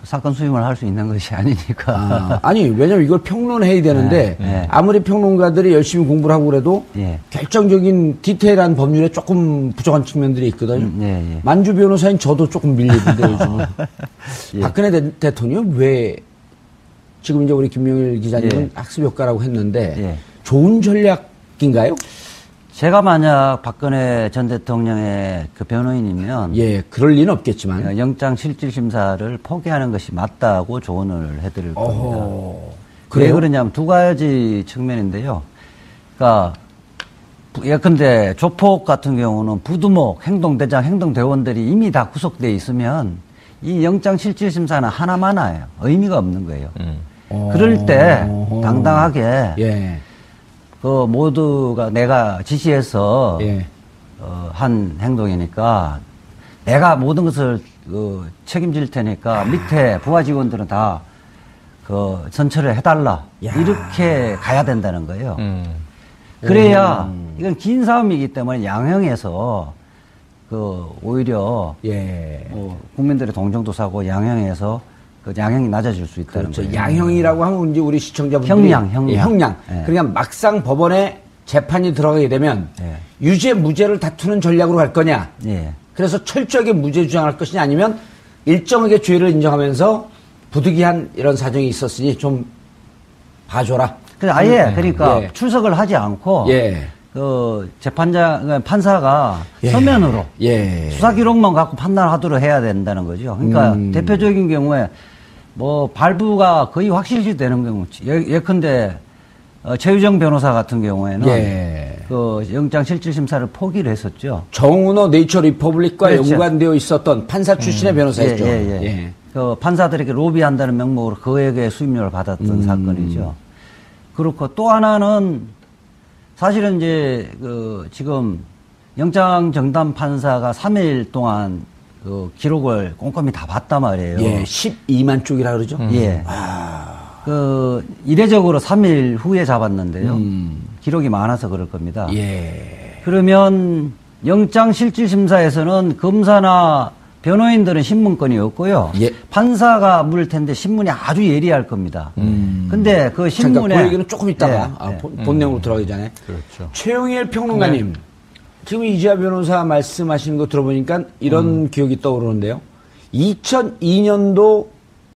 [SPEAKER 4] 사건 수임을 할 수 있는 것이 아니니까.
[SPEAKER 1] 아니, 왜냐면 이걸 평론해야 되는데 아무리 평론가들이 열심히 공부를 하고 그래도 결정적인 디테일한 법률에 조금 부족한 측면들이 있거든요. 만주 변호사인 저도 조금 밀리는데 요즘은. 박근혜 대통령 왜 지금 이제 우리 김명일 기자님은 학습 효과라고 했는데 좋은 전략인가요?
[SPEAKER 4] 제가 만약 박근혜 전 대통령의 그 변호인이면
[SPEAKER 1] 그럴 리는 없겠지만
[SPEAKER 4] 영장 실질 심사를 포기하는 것이 맞다고 조언을 해드릴 겁니다.
[SPEAKER 1] 그래요?
[SPEAKER 4] 왜 그러냐면 두 가지 측면인데요. 그러니까 예컨대 조폭 같은 경우는 부두목, 행동대장, 행동대원들이 이미 다 구속돼 있으면 이 영장 실질 심사는 하나만해요. 의미가 없는 거예요. 그럴 때 당당하게 그 모두가 내가 지시해서 한 행동이니까 내가 모든 것을 책임질 테니까 밑에 부하 직원들은 다 선처를 해달라. 이렇게 가야 된다는 거예요. 그래야 이건 긴 싸움이기 때문에 양형에서 오히려 국민들의 동정도 사고 양형에서 양형이 낮아질 수 있다는
[SPEAKER 1] 그렇죠.
[SPEAKER 4] 거예요.
[SPEAKER 1] 양형이라고 하면 이제 우리 시청자분들이 형량. 그러니까 막상 법원에 재판이 들어가게 되면 유죄 무죄를 다투는 전략으로 갈 거냐. 그래서 철저하게 무죄 주장할 것이냐 아니면 일정하게 죄를 인정하면서 부득이한 이런 사정이 있었으니 좀 봐줘라.
[SPEAKER 4] 그러니까 출석을 하지 않고 판사가 서면으로 수사 기록만 갖고 판단하도록 해야 된다는 거죠. 그러니까 대표적인 경우에 발부가 거의 확실시 되는 경우, 예컨대 최유정 변호사 같은 경우에는 영장 실질 심사를 포기를 했었죠.
[SPEAKER 1] 정은호 네이처 리퍼블릭과 연관되어 있었던 판사 출신의 변호사였죠.
[SPEAKER 4] 판사들에게 로비한다는 명목으로 그에게 수임료를 받았던 사건이죠. 그렇고 또 하나는 사실은 이제 지금 영장 정담 판사가 3일 동안 기록을 꼼꼼히 다 봤단 말이에요.
[SPEAKER 1] 12만 쪽이라 그러죠.
[SPEAKER 4] 이례적으로 3일 후에 잡았는데요. 기록이 많아서 그럴 겁니다. 그러면 영장 실질 심사에서는 검사나 변호인들은 신문권이 없고요. 판사가 물 텐데 신문이 아주 예리할 겁니다. 근데 그 신문에
[SPEAKER 1] 그 얘기는 조금 있다가 본 내용으로 들어가기 전에
[SPEAKER 3] 그렇죠.
[SPEAKER 1] 최용일 평론가님 지금 이지아 변호사 말씀하시는 거 들어보니까 이런 기억이 떠오르는데요. 2002년도